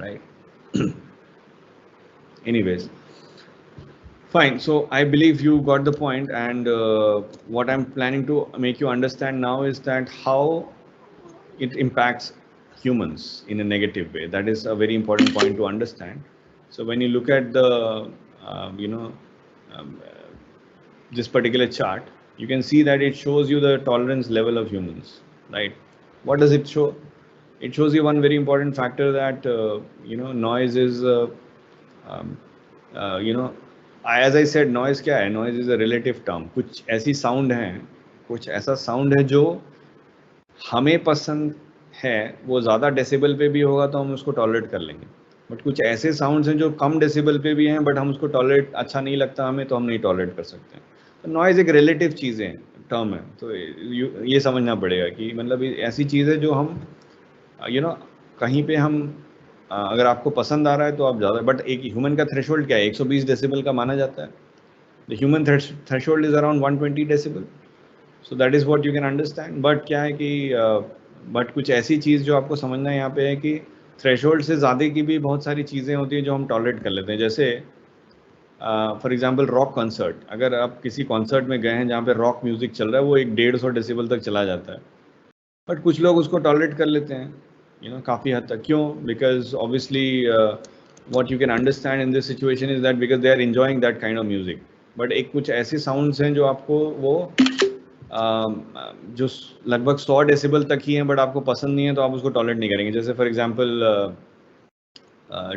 right? Anyways, fine. So I believe you got the point, and what I'm planning to make you understand now is that how it impacts humans in a negative way. That is a very important point to understand. So when you look at the this particular chart, you can see that it shows you the tolerance level of humans, right? What does it show? It shows you one very important factor, that noise is as I said, noise क्या है? Noise is a relative term. कुछ ऐसी sound है, कुछ ऐसा sound है जो हमें पसंद है, वो ज़्यादा डेसिबल पे भी होगा तो हम उसको टॉलरेट कर लेंगे, बट कुछ ऐसे साउंड्स हैं जो कम डेसिबल पे भी हैं, बट हम उसको टॉलरेट, अच्छा नहीं लगता हमें, तो हम नहीं टॉलरेट कर सकते हैं. तो नॉइज़ एक रिलेटिव चीज़ है, टर्म है. तो ये समझना पड़ेगा कि मतलब ऐसी चीज़ है जो हम कहीं पे हम अगर आपको पसंद आ रहा है तो आप ज़्यादा, बट एक ह्यूमन का थ्रेशोल्ड क्या है? 120 डेसिबल का माना जाता है. The human threshold is around 120 decibel. So that is what you can understand. But क्या है कि बट कुछ ऐसी चीज़ जो आपको समझना है यहाँ पे है कि थ्रेशोल्ड से ज़्यादा की भी बहुत सारी चीज़ें होती हैं जो हम टॉलरेट कर लेते हैं. जैसे फॉर एग्जांपल रॉक कॉन्सर्ट. अगर आप किसी कॉन्सर्ट में गए हैं जहाँ पे रॉक म्यूज़िक चल रहा है, वो 150 डेसिबल तक चला जाता है, बट कुछ लोग उसको टॉलरेट कर लेते हैं काफ़ी हद तक. क्यों? Because obviously what you can understand in this situation is that because they are enjoying that kind of music. But एक कुछ ऐसे साउंड्स हैं जो आपको वो जो लगभग 100 डेसिबल तक ही हैं, बट आपको पसंद नहीं है, तो आप उसको टॉलरेट नहीं करेंगे. जैसे फॉर एग्जांपल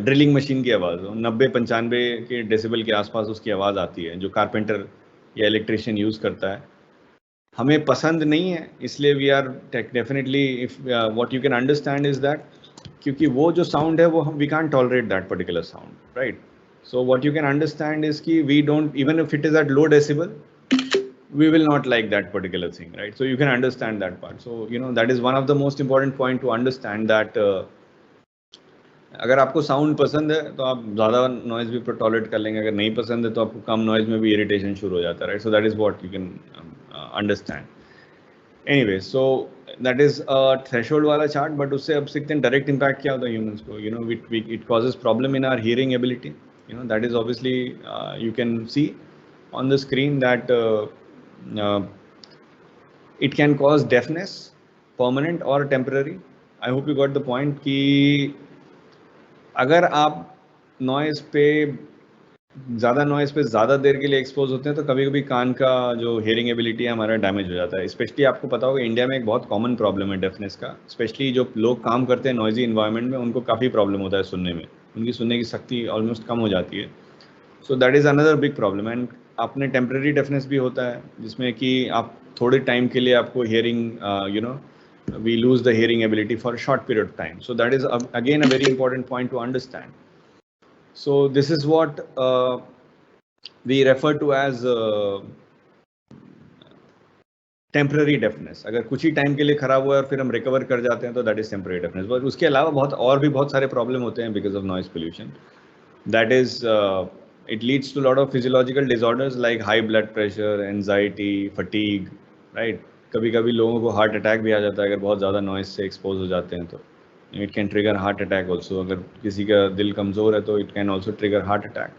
ड्रिलिंग मशीन की आवाज़ 90-95 के डेसिबल के आसपास उसकी आवाज़ आती है, जो कारपेंटर या इलेक्ट्रिशियन यूज़ करता है. हमें पसंद नहीं है, इसलिए we are definitely, if what you can understand is that, क्योंकि वो जो साउंड है वो हम we can't tolerate that particular sound, right? So what you can understand is कि we don't, even if it is at low decibel, we will not like that particular thing, right? So you can understand that part. So that is one of the most important point to understand, that अगर आपको sound पसंद है तो आप ज़्यादा noise भी tolerate कर लेंगे, अगर नहीं पसंद है तो आपको कम नॉइज़ में भी इरिटेशन शुरू हो जाता है, right? So that is what you can understand. Anyway, so that is threshold वाला चार्ट. बट उससे अब सीखते हैं डायरेक्ट इम्पैक्ट क्या होता है ह्यूमंस को. It causes problem in our hearing ability. That is obviously, you can see on the screen that it can cause deafness, permanent or temporary. I hope you got the point कि अगर आप noise पे ज़्यादा noise पे ज़्यादा देर के लिए expose होते हैं तो कभी कभी कान का जो हियरिंग एबिलिटी है हमारा डैमेज हो जाता है। स्पेशली आपको पता होगा इंडिया में एक बहुत कॉमन प्रॉब्लम है डेफनेस का। स्पेशली जो लोग काम करते हैं नॉइजी इन्वायरमेंट में उनको काफ़ी प्रॉब्लम होता है सुनने में, उनकी सुनने की शक्ति ऑलमोस्ट कम हो जाती है। So that is another big problem. And आपने टेम्प्रेरी डेफनेस भी होता है जिसमें कि आप थोड़े टाइम के लिए आपको hearing we lose the hearing ability for a short period of time. So that is again a very important point to understand. So this is what we refer to as temporary deafness. अगर कुछ ही time के लिए खराब हुआ है और फिर हम रिकवर कर जाते हैं तो that is temporary deafness. But उसके अलावा बहुत सारे प्रॉब्लम होते हैं because of noise pollution. That is it leads to a lot of physiological disorders like high blood pressure, anxiety, fatigue, right? कभी कभी लोगों को हार्ट अटैक भी आ जाता है अगर बहुत ज़्यादा नॉइज से एक्सपोज हो जाते हैं तो it can trigger heart attack also. अगर किसी का दिल कमज़ोर है तो it can also trigger heart attack.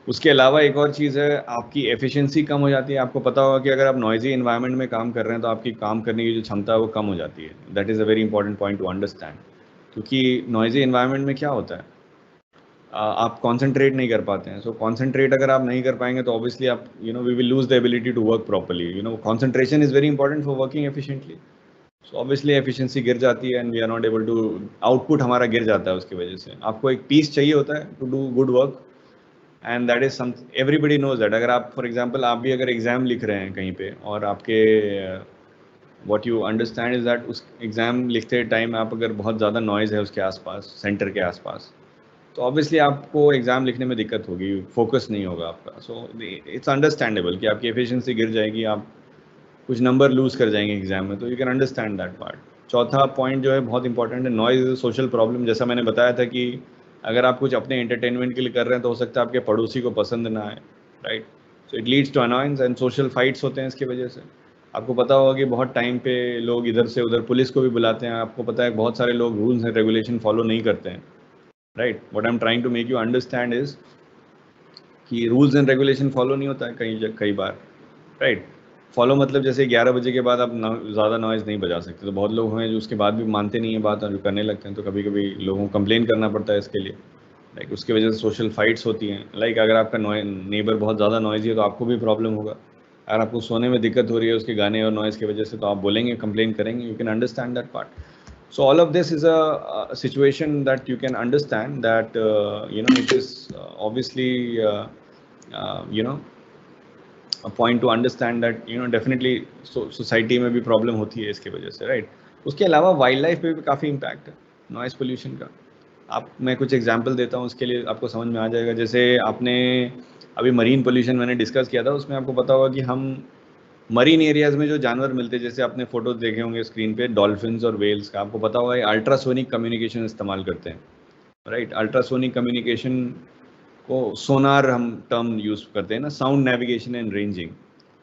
उसके अलावा एक और चीज़ है, आपकी एफिशिएंसी कम हो जाती है। आपको पता होगा कि अगर आप नॉइजी इन्वायरमेंट में काम कर रहे हैं तो आपकी काम करने की जो क्षमता है वो कम हो जाती है। That is a very important point to understand. क्योंकि नॉइजी इन्वायरमेंट में क्या होता है, आप कॉन्सेंट्रेट नहीं कर पाते हैं। सो कॉन्सेंट्रेट अगर आप नहीं कर पाएंगे तो ऑब्वियसली आप we will lose the ability to work properly. Concentration is very important for working efficiently. So obviously efficiency गिर जाती है and we are not able to, output हमारा गिर जाता है उसकी वजह से। आपको एक पीस चाहिए होता है to do good work and that is some, everybody knows that. अगर आप फॉर एग्जांपल आप भी अगर एग्जाम लिख रहे हैं कहीं पे और आपके what you understand is that उस एग्जाम लिखते टाइम आप अगर बहुत ज़्यादा नॉइज़ है उसके आसपास, सेंटर के आसपास, तो ऑब्वियसली आपको एग्जाम लिखने में दिक्कत होगी, फोकस नहीं होगा आपका। सो इट्स अंडरस्टैंडेबल कि आपकी एफिशिएंसी गिर जाएगी, आप कुछ नंबर लूज कर जाएंगे एग्जाम में। तो you can understand that part. चौथा पॉइंट जो है बहुत इंपॉर्टेंट है, नॉइज सोशल प्रॉब्लम। जैसा मैंने बताया था कि अगर आप कुछ अपने एंटरटेनमेंट के लिए कर रहे हैं तो हो सकता है आपके पड़ोसी को पसंद ना आए, right? So it leads to annoyance and social fights होते हैं इसकी वजह से। आपको पता होगा कि बहुत टाइम पे लोग इधर से उधर पुलिस को भी बुलाते हैं। आपको पता है बहुत सारे लोग रूल्स एंड रेगुलेशन फॉलो नहीं करते हैं, right? What I am trying to make you understand is कि रूल्स एंड रेगुलेशन फॉलो नहीं होता है कई बार, राइट? फॉलो मतलब जैसे 11 बजे के बाद आप ज़्यादा नॉइज़ नहीं बजा सकते। तो बहुत लोग हैं जो उसके बाद भी मानते नहीं है बात और जो करने लगते हैं, तो कभी कभी लोगों को कंप्लेन करना पड़ता है इसके लिए। लाइक उसकी वजह से सोशल फाइट्स होती हैं। लाइक अगर आपका नेबर बहुत ज़्यादा नॉइज़ी है तो आपको भी प्रॉब्लम होगा। अगर आपको सोने में दिक्कत हो रही है उसके गाने और नॉइज़ की वजह से तो आप बोलेंगे, कंप्लेन करेंगे। You can understand that part. So all of this is a situation that you can understand that it is obviously a point to understand that definitely society में भी प्रॉब्लम होती है इसकी वजह से, राइट? उसके अलावा वाइल्ड लाइफ पे भी काफ़ी इम्पैक्ट है नॉइस पोल्यूशन का। मैं कुछ एग्जांपल देता हूँ, उसके लिए आपको समझ में आ जाएगा। जैसे आपने अभी मरीन पोल्यूशन मैंने डिस्कस किया था, उसमें आपको पता होगा कि हम मरीन एरियाज में जो जानवर मिलते हैं, जैसे आपने फोटोज देखे होंगे स्क्रीन पे डॉल्फिन्स और वेल्स का, आपको पता होगा अल्ट्रासोनिक कम्युनिकेशन इस्तेमाल करते हैं, राइट? अल्ट्रासोनिक कम्युनिकेशन को सोनार हम टर्म यूज करते हैं ना, साउंड नेविगेशन एंड रेंजिंग।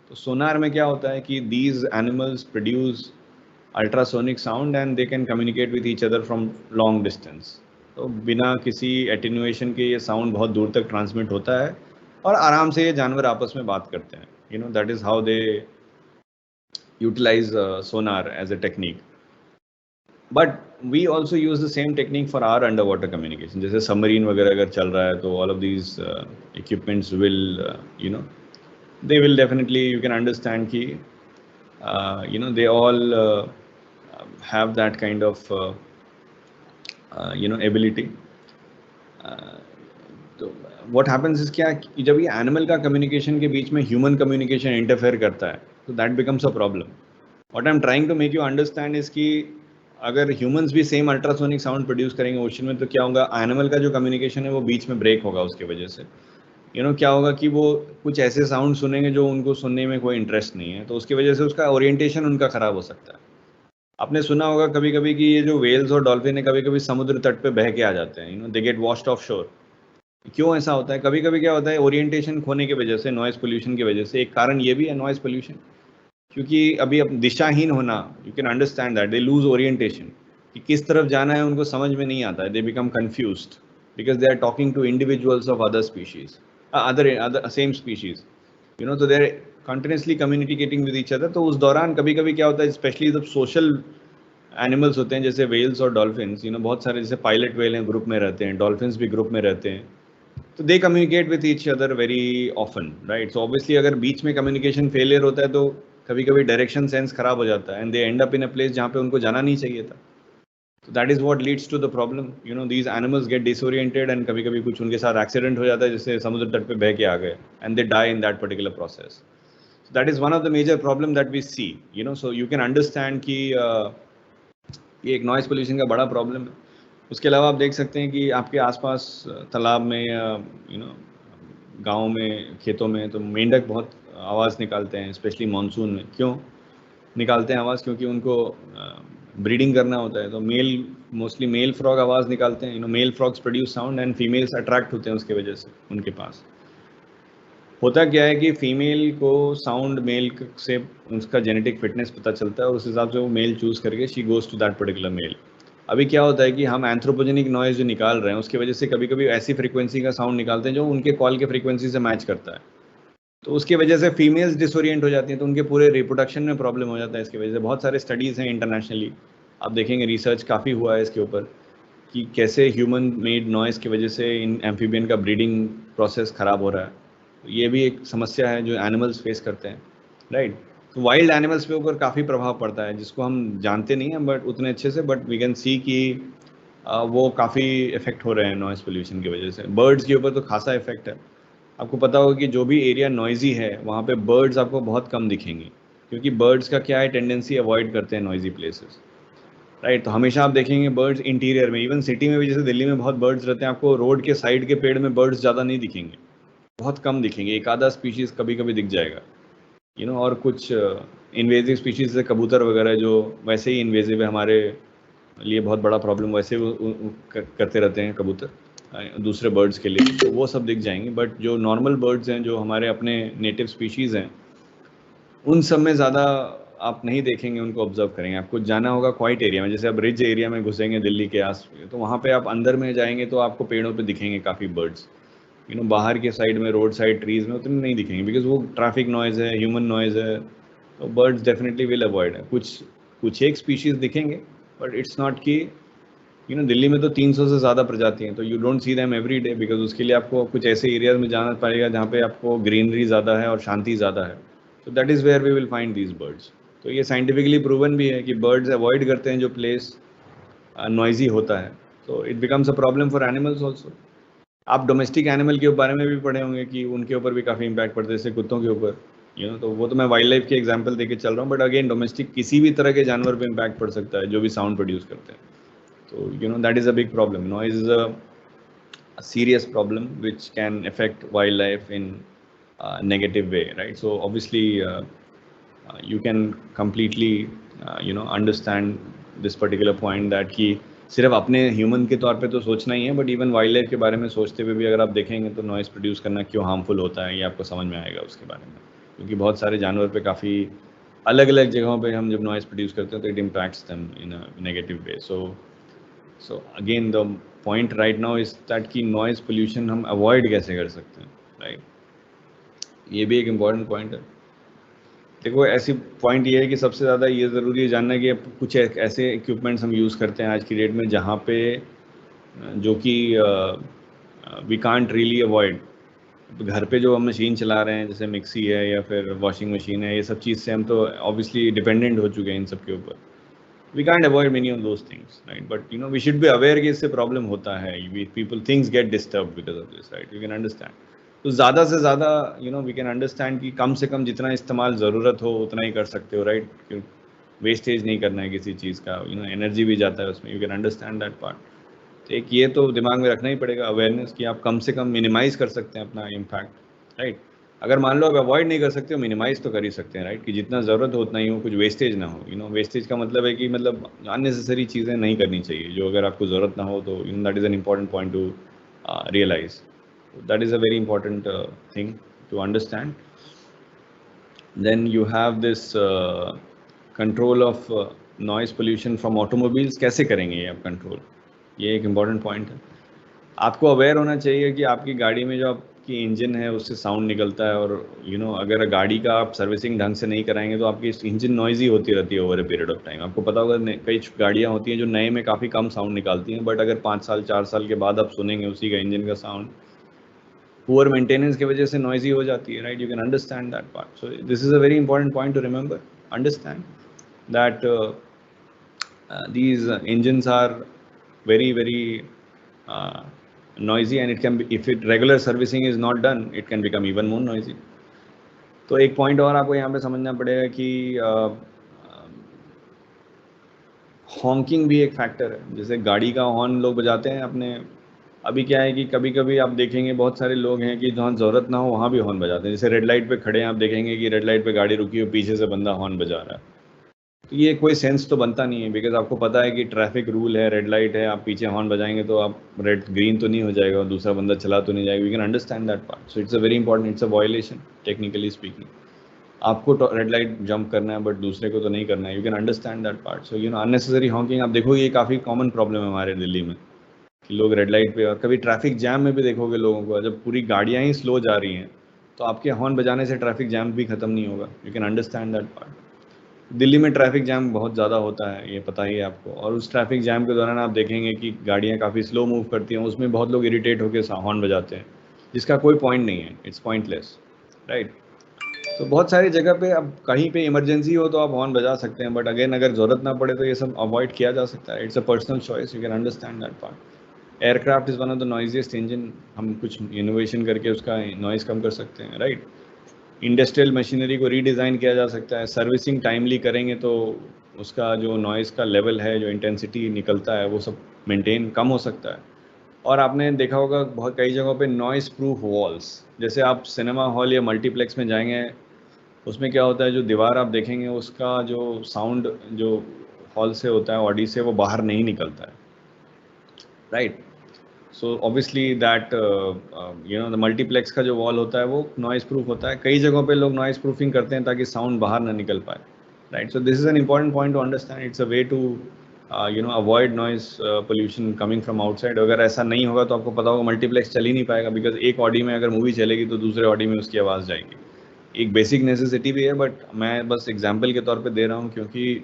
तो सोनार में क्या होता है कि these animals produce ultrasonic sound and they can communicate with each other from long distance. तो बिना किसी एटेन्यूएशन के ये साउंड बहुत दूर तक ट्रांसमिट होता है और आराम से ये जानवर आपस में बात करते हैं। That is how they utilise sonar as a technique. But we also use the same technique for our under water communication. जैसे सबमरीन वगैरह अगर चल रहा है तो all of these equipments will they will definitely, you can understand ki they all have that kind of ability. तो what happens is क्या कि जब ये एनिमल का कम्युनिकेशन के बीच में ह्यूमन कम्युनिकेशन इंटरफेयर करता है तो that becomes a problem. What I am trying to make you understand is कि अगर ह्यूमंस भी सेम अल्ट्रासोनिक साउंड प्रोड्यूस करेंगे ओशन में तो क्या होगा, एनिमल का जो कम्युनिकेशन है वो बीच में ब्रेक होगा उसकी वजह से। क्या होगा कि वो कुछ ऐसे साउंड सुनेंगे जो उनको सुनने में कोई इंटरेस्ट नहीं है, तो उसकी वजह से उसका ओरिएंटेशन उनका खराब हो सकता है। आपने सुना होगा कभी कभी कि ये जो वेल्स और डॉल्फिन है कभी कभी समुद्र तट पे बह के आ जाते हैं, दे गेट वॉश्ड ऑफ शोर। क्यों ऐसा होता है? कभी कभी क्या होता है, ओरिएंटेशन खोने की वजह से, नॉइज पोल्यूशन की वजह से। एक कारण ये भी है नॉइज पोल्यूशन, क्योंकि अभी अब दिशाहीन होना, you can understand that they lose orientation, कि किस तरफ जाना है उनको समझ में नहीं आता है। They become confused because they are talking to individuals of other species, other same species, so they're continuously communicating with each other। तो उस दौरान कभी कभी क्या होता है, स्पेशली जब सोशल एनिमल्स होते हैं जैसे वेल्स और डॉल्फिन्स, बहुत सारे जैसे पायलट वेल हैं ग्रुप में रहते हैं, डॉल्फिन्स भी ग्रुप में रहते हैं, तो दे communicate with each other very often, right? So obviously अगर बीच में कम्युनिकेशन फेलियर होता है तो कभी कभी डायरेक्शन सेंस खराब हो जाता है and they and up in a place जहाँ पे उनको जाना नहीं चाहिए था. So that is what leads to the problem. You know, these animals get disoriented and कभी कभी कुछ उनके साथ एक्सीडेंट हो जाता है जिससे समुद्र तट पे बह के आ गए and they die in that particular process. So that is one of the major problem that we see. You know, so you can understand कि ये एक नॉइज पोल्यूशन का बड़ा प्रॉब्लम है. उसके अलावा आप देख सकते हैं कि आपके आसपास तालाब में या यू नो गाँव में खेतों में तो मेंढक बहुत आवाज़ निकालते हैं, स्पेशली मानसून में. क्यों निकालते हैं आवाज़? क्योंकि उनको ब्रीडिंग करना होता है. तो मोस्टली मेल फ्रॉग आवाज़ निकालते हैं. Male frogs produce sound and females attract होते हैं उसके वजह से. उनके पास होता क्या है कि फीमेल को साउंड मेल से उसका जेनेटिक फिटनेस पता चलता है और उस हिसाब से वो मेल चूज करके she goes to that particular male. अभी क्या होता है कि हम एंथ्रोपोजेनिक नॉइज जो निकाल रहे हैं उसकी वजह से कभी कभी ऐसी फ्रीक्वेंसी का साउंड निकालते हैं जो उनके कॉल के फ्रीक्वेंसी से मैच करता है. तो उसकी वजह से फीमेल्स डिसोरिएंट हो जाती हैं, तो उनके पूरे रिप्रोडक्शन में प्रॉब्लम हो जाता है. इसकी वजह से बहुत सारे स्टडीज़ हैं इंटरनेशनली, आप देखेंगे रिसर्च काफ़ी हुआ है इसके ऊपर कि कैसे ह्यूमन मेड नॉइज़ की वजह से इन एम्फीबियन का ब्रीडिंग प्रोसेस ख़राब हो रहा है. तो ये भी एक समस्या है जो एनिमल्स फेस करते हैं, राइट? तो वाइल्ड एनिमल्स पे ऊपर काफ़ी प्रभाव पड़ता है जिसको हम जानते नहीं हैं बट उतने अच्छे से, बट वी कैन सी कि वो काफ़ी इफेक्ट हो रहे हैं नॉइज़ पोल्यूशन की वजह से. बर्ड्स के ऊपर तो खासा इफेक्ट है. आपको पता होगा कि जो भी एरिया नॉइजी है वहाँ पे बर्ड्स आपको बहुत कम दिखेंगे क्योंकि बर्ड्स का क्या है, टेंडेंसी अवॉइड करते हैं नॉइजी प्लेसेस, राइट? तो हमेशा आप देखेंगे बर्ड्स इंटीरियर में, इवन सिटी में भी, जैसे दिल्ली में बहुत बर्ड्स रहते हैं, आपको रोड के साइड के पेड़ में बर्ड्स ज़्यादा नहीं दिखेंगे, बहुत कम दिखेंगे. एक आधा स्पीशीज़ कभी कभी दिख जाएगा, और कुछ इन्वेजिव स्पीशीज़ जैसे कबूतर वगैरह जो वैसे ही इन्वेजिव है, हमारे लिए बहुत बड़ा प्रॉब्लम वैसे करते रहते हैं कबूतर दूसरे बर्ड्स के लिए, तो वो सब दिख जाएंगे. बट जो नॉर्मल बर्ड्स हैं जो हमारे अपने नेटिव स्पीशीज़ हैं उन सब में ज़्यादा आप नहीं देखेंगे, उनको ऑब्जर्व करेंगे. आपको जाना होगा क्वाइट एरिया में, जैसे आप रिज एरिया में घुसेंगे दिल्ली के आस, तो वहाँ पे आप अंदर में जाएंगे तो आपको पेड़ों पे दिखेंगे काफ़ी बर्ड्स. बाहर के साइड में, रोड साइड ट्रीज़ में उतने नहीं दिखेंगे बिकॉज वो ट्रैफिक नॉइज़ है, ह्यूमन नॉइज़ है. तो बर्ड्स डेफिनेटली विल अवॉइड है. कुछ एक स्पीशीज़ दिखेंगे बट इट्स नॉट कि दिल्ली में तो 300 से ज़्यादा प्रजाति हैं, तो you don't see them every day because उसके लिए आपको कुछ ऐसे एरियाज में जाना पड़ेगा जहाँ पे आपको ग्रीनरी ज़्यादा है और शांति ज़्यादा है. तो that is where we will find these birds. तो ये साइंटिफिकली प्रूवन भी है कि बर्ड्स अवॉइड करते हैं जो प्लेस नॉइजी होता है. तो it becomes a problem for animals also. आप डोमेस्टिक एनिमल के बारे में भी पढ़े होंगे कि उनके ऊपर भी काफ़ी इंपैक्ट पड़ता है, जैसे कुत्तों के ऊपर. तो वो तो मैं वाइल्ड लाइफ के एग्जाम्पल देके चल रहा हूँ, बट अगेन डोमेस्टिक किसी भी तरह के जानवर पे इम्पैक्ट पड़ सकता है जो भी साउंड प्रोड्यूस करते हैं. So that is a big problem. Noise is a serious problem which can affect wildlife in a negative way, right? So obviously you can completely understand this particular point that कि सिर्फ अपने human के तौर पे तो सोचना ही है, but even wild life के बारे में सोचते हुए भी अगर आप देखेंगे तो नॉइज़ प्रोड्यूस करना क्यों हार्मफुल होता है ये आपको समझ में आएगा उसके बारे में. क्योंकि बहुत सारे जानवर पे काफ़ी अलग अलग जगहों पे हम जब नॉइज़ प्रोड्यूस करते हैं तो it impacts them in a negative way. So again the point right now is that कि noise pollution हम avoid कैसे कर सकते हैं, right? ये भी एक important point है. देखो ऐसी point ये है कि सबसे ज़्यादा ये ज़रूरी है जानना कि कुछ ऐसे equipments हम use करते हैं आज की डेट में जहाँ पे जो कि we can't really avoid. घर पे जो हम मशीन चला रहे हैं जैसे मिक्सी है या फिर वॉशिंग मशीन है, ये सब चीज़ से हम तो obviously dependent हो चुके हैं इन सब के ऊपर. We can't avoid many of those things, right? But we should be aware कि इससे problem होता है. Things get disturbed because of this, right? You can understand. तो ज़्यादा से ज़्यादा we can understand कि कम से कम जितना इस्तेमाल ज़रूरत हो उतना ही कर सकते हो, right? क्यों वेस्टेज नहीं करना है किसी चीज़ का, एनर्जी भी जाता है उसमें. You can understand that part. तो एक ये तो दिमाग में रखना ही पड़ेगा अवेयरनेस कि आप कम से कम मिनिमाइज़ कर सकते हैं अपना इम्पैक्ट, राइट? अगर मान लो आप अवॉइड नहीं कर सकते हो, मिनिमाइज तो कर ही सकते हैं, राइट? कि जितना ज़रूरत हो उतना ही हो, कुछ वेस्टेज ना हो. वेस्टेज का मतलब है कि मतलब अननेसेसरी चीज़ें नहीं करनी चाहिए जो अगर आपको ज़रूरत ना हो. तो that is an important point to realise. That is a very important thing to understand. Then you have this control of noise pollution from automobiles. कैसे करेंगे ये आप कंट्रोल? ये एक इम्पॉर्टेंट पॉइंट है. आपको अवेयर होना चाहिए कि आपकी गाड़ी में जो आपकी इंजन है उससे साउंड निकलता है, और अगर गाड़ी का आप सर्विसिंग ढंग से नहीं कराएंगे तो आपकी इंजन नॉइजी होती रहती है over a period of time. आपको पता होगा कई गाड़ियाँ होती हैं जो नए में काफ़ी कम साउंड निकालती हैं, बट अगर 5 साल 4 साल के बाद आप सुनेंगे उसी का इंजन का साउंड पुअर मेंटेनेंस की वजह से नॉइजी हो जाती है, right? You can understand that part. So this is a very important point two remember, understand that these engines are very noisy, and it can be, if it regular servicing is not done, it can become even more noisy. तो एक point और आपको यहाँ पे समझना पड़ेगा कि honking भी एक फैक्टर है. जैसे गाड़ी का हॉर्न लोग बजाते हैं अपने, अभी क्या है कि कभी कभी आप देखेंगे बहुत सारे लोग हैं कि जहाँ ज़रूरत ना हो वहाँ भी हॉर्न बजाते हैं. जैसे रेड लाइट पे खड़े हैं, आप देखेंगे कि रेड लाइट पे गाड़ी रुकी हो, पीछे से बंदा हॉर्न बजा रहा है. तो ये कोई सेंस तो बनता नहीं है, बिकॉज आपको पता है कि ट्रैफिक रूल है, रेड लाइट है, आप पीछे हॉर्न बजाएंगे तो आप रेड ग्रीन तो नहीं हो जाएगा और दूसरा बंदा चला तो नहीं जाएगा. We can understand that part. So it's a very important, it's a violation technically speaking. आपको रेड लाइट जंप करना है बट दूसरे को तो नहीं करना है. You can understand that part. So unnecessary honking आप देखोगे ये काफ़ी कॉमन प्रॉब्लम है हमारे दिल्ली में कि लोग रेड लाइट पे, और कभी ट्रैफिक जैम में भी देखोगे लोगों को, जब पूरी गाड़ियाँ ही स्लो जा रही हैं तो आपके हॉर्न बजाने से ट्रैफिक जैम भी खत्म नहीं होगा. You can understand that part. Delhi में ट्रैफिक जैम बहुत ज़्यादा होता है, ये पता ही है आपको, और उस ट्रैफिक जैम के दौरान आप देखेंगे कि गाड़ियाँ काफ़ी स्लो मूव करती हैं, उसमें बहुत लोग इरिटेट होकर हॉर्न बजाते हैं, जिसका कोई पॉइंट नहीं है. It's pointless, right? तो बहुत सारी जगह पे अब कहीं पे इमरजेंसी हो तो आप हॉर्न बजा सकते हैं, बट अगेन अगर ज़रूरत ना पड़े तो ये सब अवॉइड किया जा सकता है. It's a personal choice, you can understand that part. Aircraft is one of the noisiest engine. हम कुछ इनोवेशन करके उसका नॉइज़ कम कर सकते हैं, राइट? इंडस्ट्रियल मशीनरी को रीडिज़ाइन किया जा सकता है. सर्विसिंग टाइमली करेंगे तो उसका जो नॉइज़ का लेवल है, जो इंटेंसिटी निकलता है, वो सब मेंटेन कम हो सकता है. और आपने देखा होगा बहुत कई जगहों पे नॉइज़ प्रूफ वॉल्स, जैसे आप सिनेमा हॉल या मल्टीप्लेक्स में जाएंगे, उसमें क्या होता है, जो दीवार आप देखेंगे उसका जो साउंड जो हॉल से होता है, ऑडी से, वो बाहर नहीं निकलता है, right? So obviously that the multiplex का जो वॉल होता है वो नॉइज़ प्रूफ होता है. कई जगहों पे लोग नॉइज़ प्रूफिंग करते हैं ताकि साउंड बाहर ना निकल पाए, right? So this is an important point to understand. It's a way to avoid noise pollution coming from outside. अगर ऐसा नहीं होगा तो आपको पता होगा मल्टीप्लेक्स चल ही नहीं पाएगा, बिकॉज एक ऑडी में अगर मूवी चलेगी तो दूसरे ऑडी में उसकी आवाज़ जाएगी. एक बेसिक नेसेसिटी भी है, बट मैं बस एग्जाम्पल के तौर पर दे रहा हूँ, क्योंकि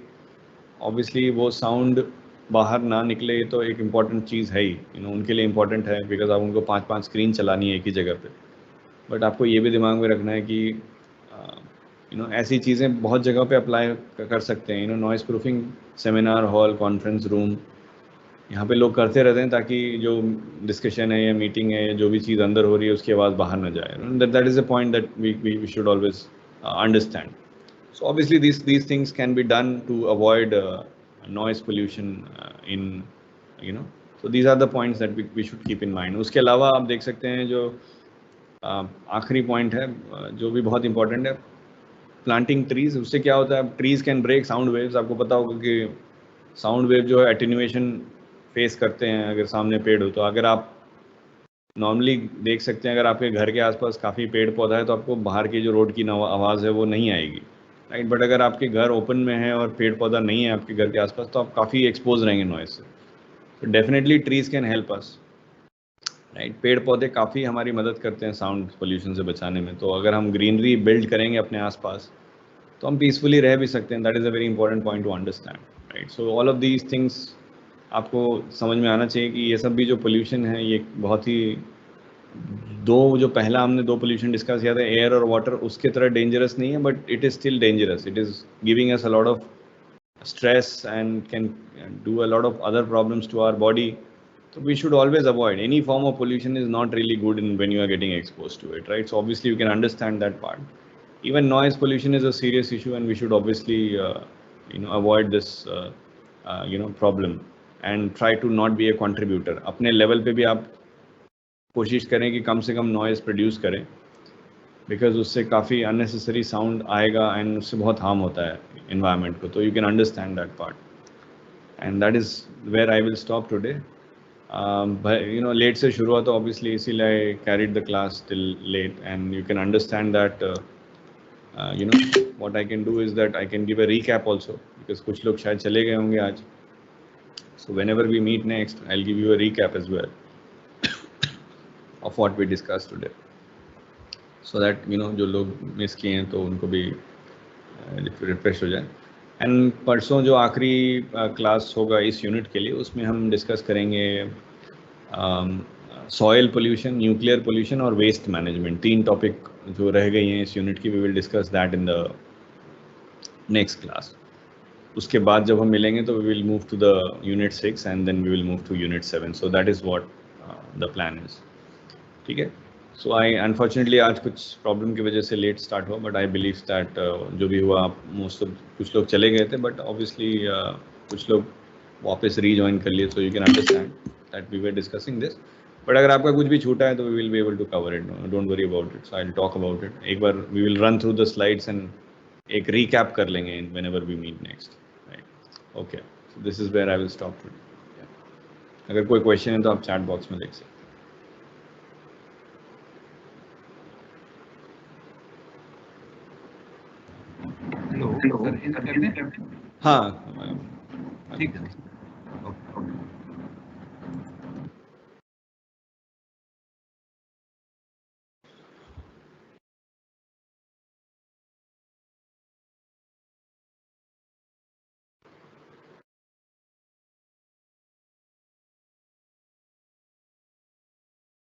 ऑब्वियसली वो साउंड बाहर ना निकले तो एक इम्पॉर्टेंट चीज़ है ही, उनके लिए इम्पॉर्टेंट है, बिकॉज आप उनको 5-5 स्क्रीन चलानी है एक ही जगह पे. बट आपको ये भी दिमाग में रखना है कि ऐसी चीज़ें बहुत जगह पे अप्लाई कर सकते हैं. Noise proofing seminar hall, conference room, यहाँ पे लोग करते रहते हैं ताकि जो डिस्कशन है या मीटिंग है या जो भी चीज़ अंदर हो रही है उसकी आवाज़ बाहर ना जाए. That is a point that we should always understand. So obviously these things can be done to avoid noise pollution in, so these are the points that we should keep in mind. उसके अलावा आप देख सकते हैं जो आखिरी point है जो भी बहुत इंपॉर्टेंट है, प्लांटिंग ट्रीज. उससे क्या होता है, trees can break sound waves. आपको पता होगा कि साउंड वेव जो है एटेन्यूएशन फेस करते हैं अगर सामने पेड़ हो. तो अगर आप नॉर्मली देख सकते हैं, अगर आपके घर के आसपास काफ़ी पेड़ पौधा है तो आपको बाहर की जो रोड की आवाज़ है वो नहीं आएगी, राइट? बट अगर आपके घर ओपन में है और पेड़ पौधा नहीं है आपके घर के आसपास तो आप काफ़ी एक्सपोज रहेंगे नॉइस से. तो definitely trees can help us, right? पेड़ पौधे काफ़ी हमारी मदद करते हैं साउंड पोल्यूशन से बचाने में. तो अगर हम ग्रीनरी बिल्ड करेंगे अपने आसपास तो हम पीसफुली रह भी सकते हैं. That is a very important point to understand, right? So all of these things आपको समझ में आना चाहिए कि ये सब भी जो पोल्यूशन है ये बहुत ही जो पहला हमने 2 पोल्यूशन डिस्कस किया था, एयर और वाटर, उसके तरह डेंजरस नहीं है, but it is still dangerous. It is giving us a lot of stress and can do a lot of other problems to our body. So we should always avoid any form of pollution. Is not really good when you are getting exposed to it, right? So obviously you can understand that part. Even noise pollution is a serious issue, and we should obviously avoid this problem and try to not be a contributor. अपने level पे भी आप कोशिश करें कि कम से कम noise produce करें, because उससे काफ़ी अननेसेसरी साउंड आएगा एंड उससे बहुत हार्म होता है इन्वायरमेंट को. तो you can understand that part, and that is where I will stop today. Late से शुरू हुआ तो ऑब्वियसली इसीलिए I carried the class till late, and you can understand that what I can do is that I can give a recap also, because कुछ लोग शायद चले गए होंगे आज. So whenever we meet next I will give you a recap as well of what we discuss today, so that जो लोग miss किए हैं तो उनको भी रिफ्रेश हो जाए. एंड परसों जो आखिरी क्लास होगा इस यूनिट के लिए, उसमें हम डिस्कस करेंगे सॉइल पोल्यूशन, न्यूक्लियर पोल्यूशन और वेस्ट मैनेजमेंट, 3 टॉपिक जो रह गई हैं इस यूनिट की, we will discuss that in the next class. उसके बाद जब हम मिलेंगे तो we will move to the unit 6 and then we will move to unit 7. So that is what the plan is. ठीक है. सो आई अनफॉर्चुनेटली आज कुछ प्रॉब्लम की वजह से लेट स्टार्ट हुआ, बट आई बिलीव दैट जो भी हुआ मोस्ट ऑफ कुछ लोग चले गए थे, बट ऑब्वियसली कुछ लोग वापस रीजॉइन कर लिए, so you can understand that we were discussing this. But अगर आपका कुछ भी छूटा है तो we will be able to cover it, don't worry about it. So I will talk about it. एक बार we will run through the slides and एक रीकैप कर लेंगे whenever we meet next. Right. Okay. So this is where I will stop today. अगर कोई question है तो आप चैट बॉक्स में लिख सकते हैं. हेलो सर, कर दें? हाँ, ठीक है.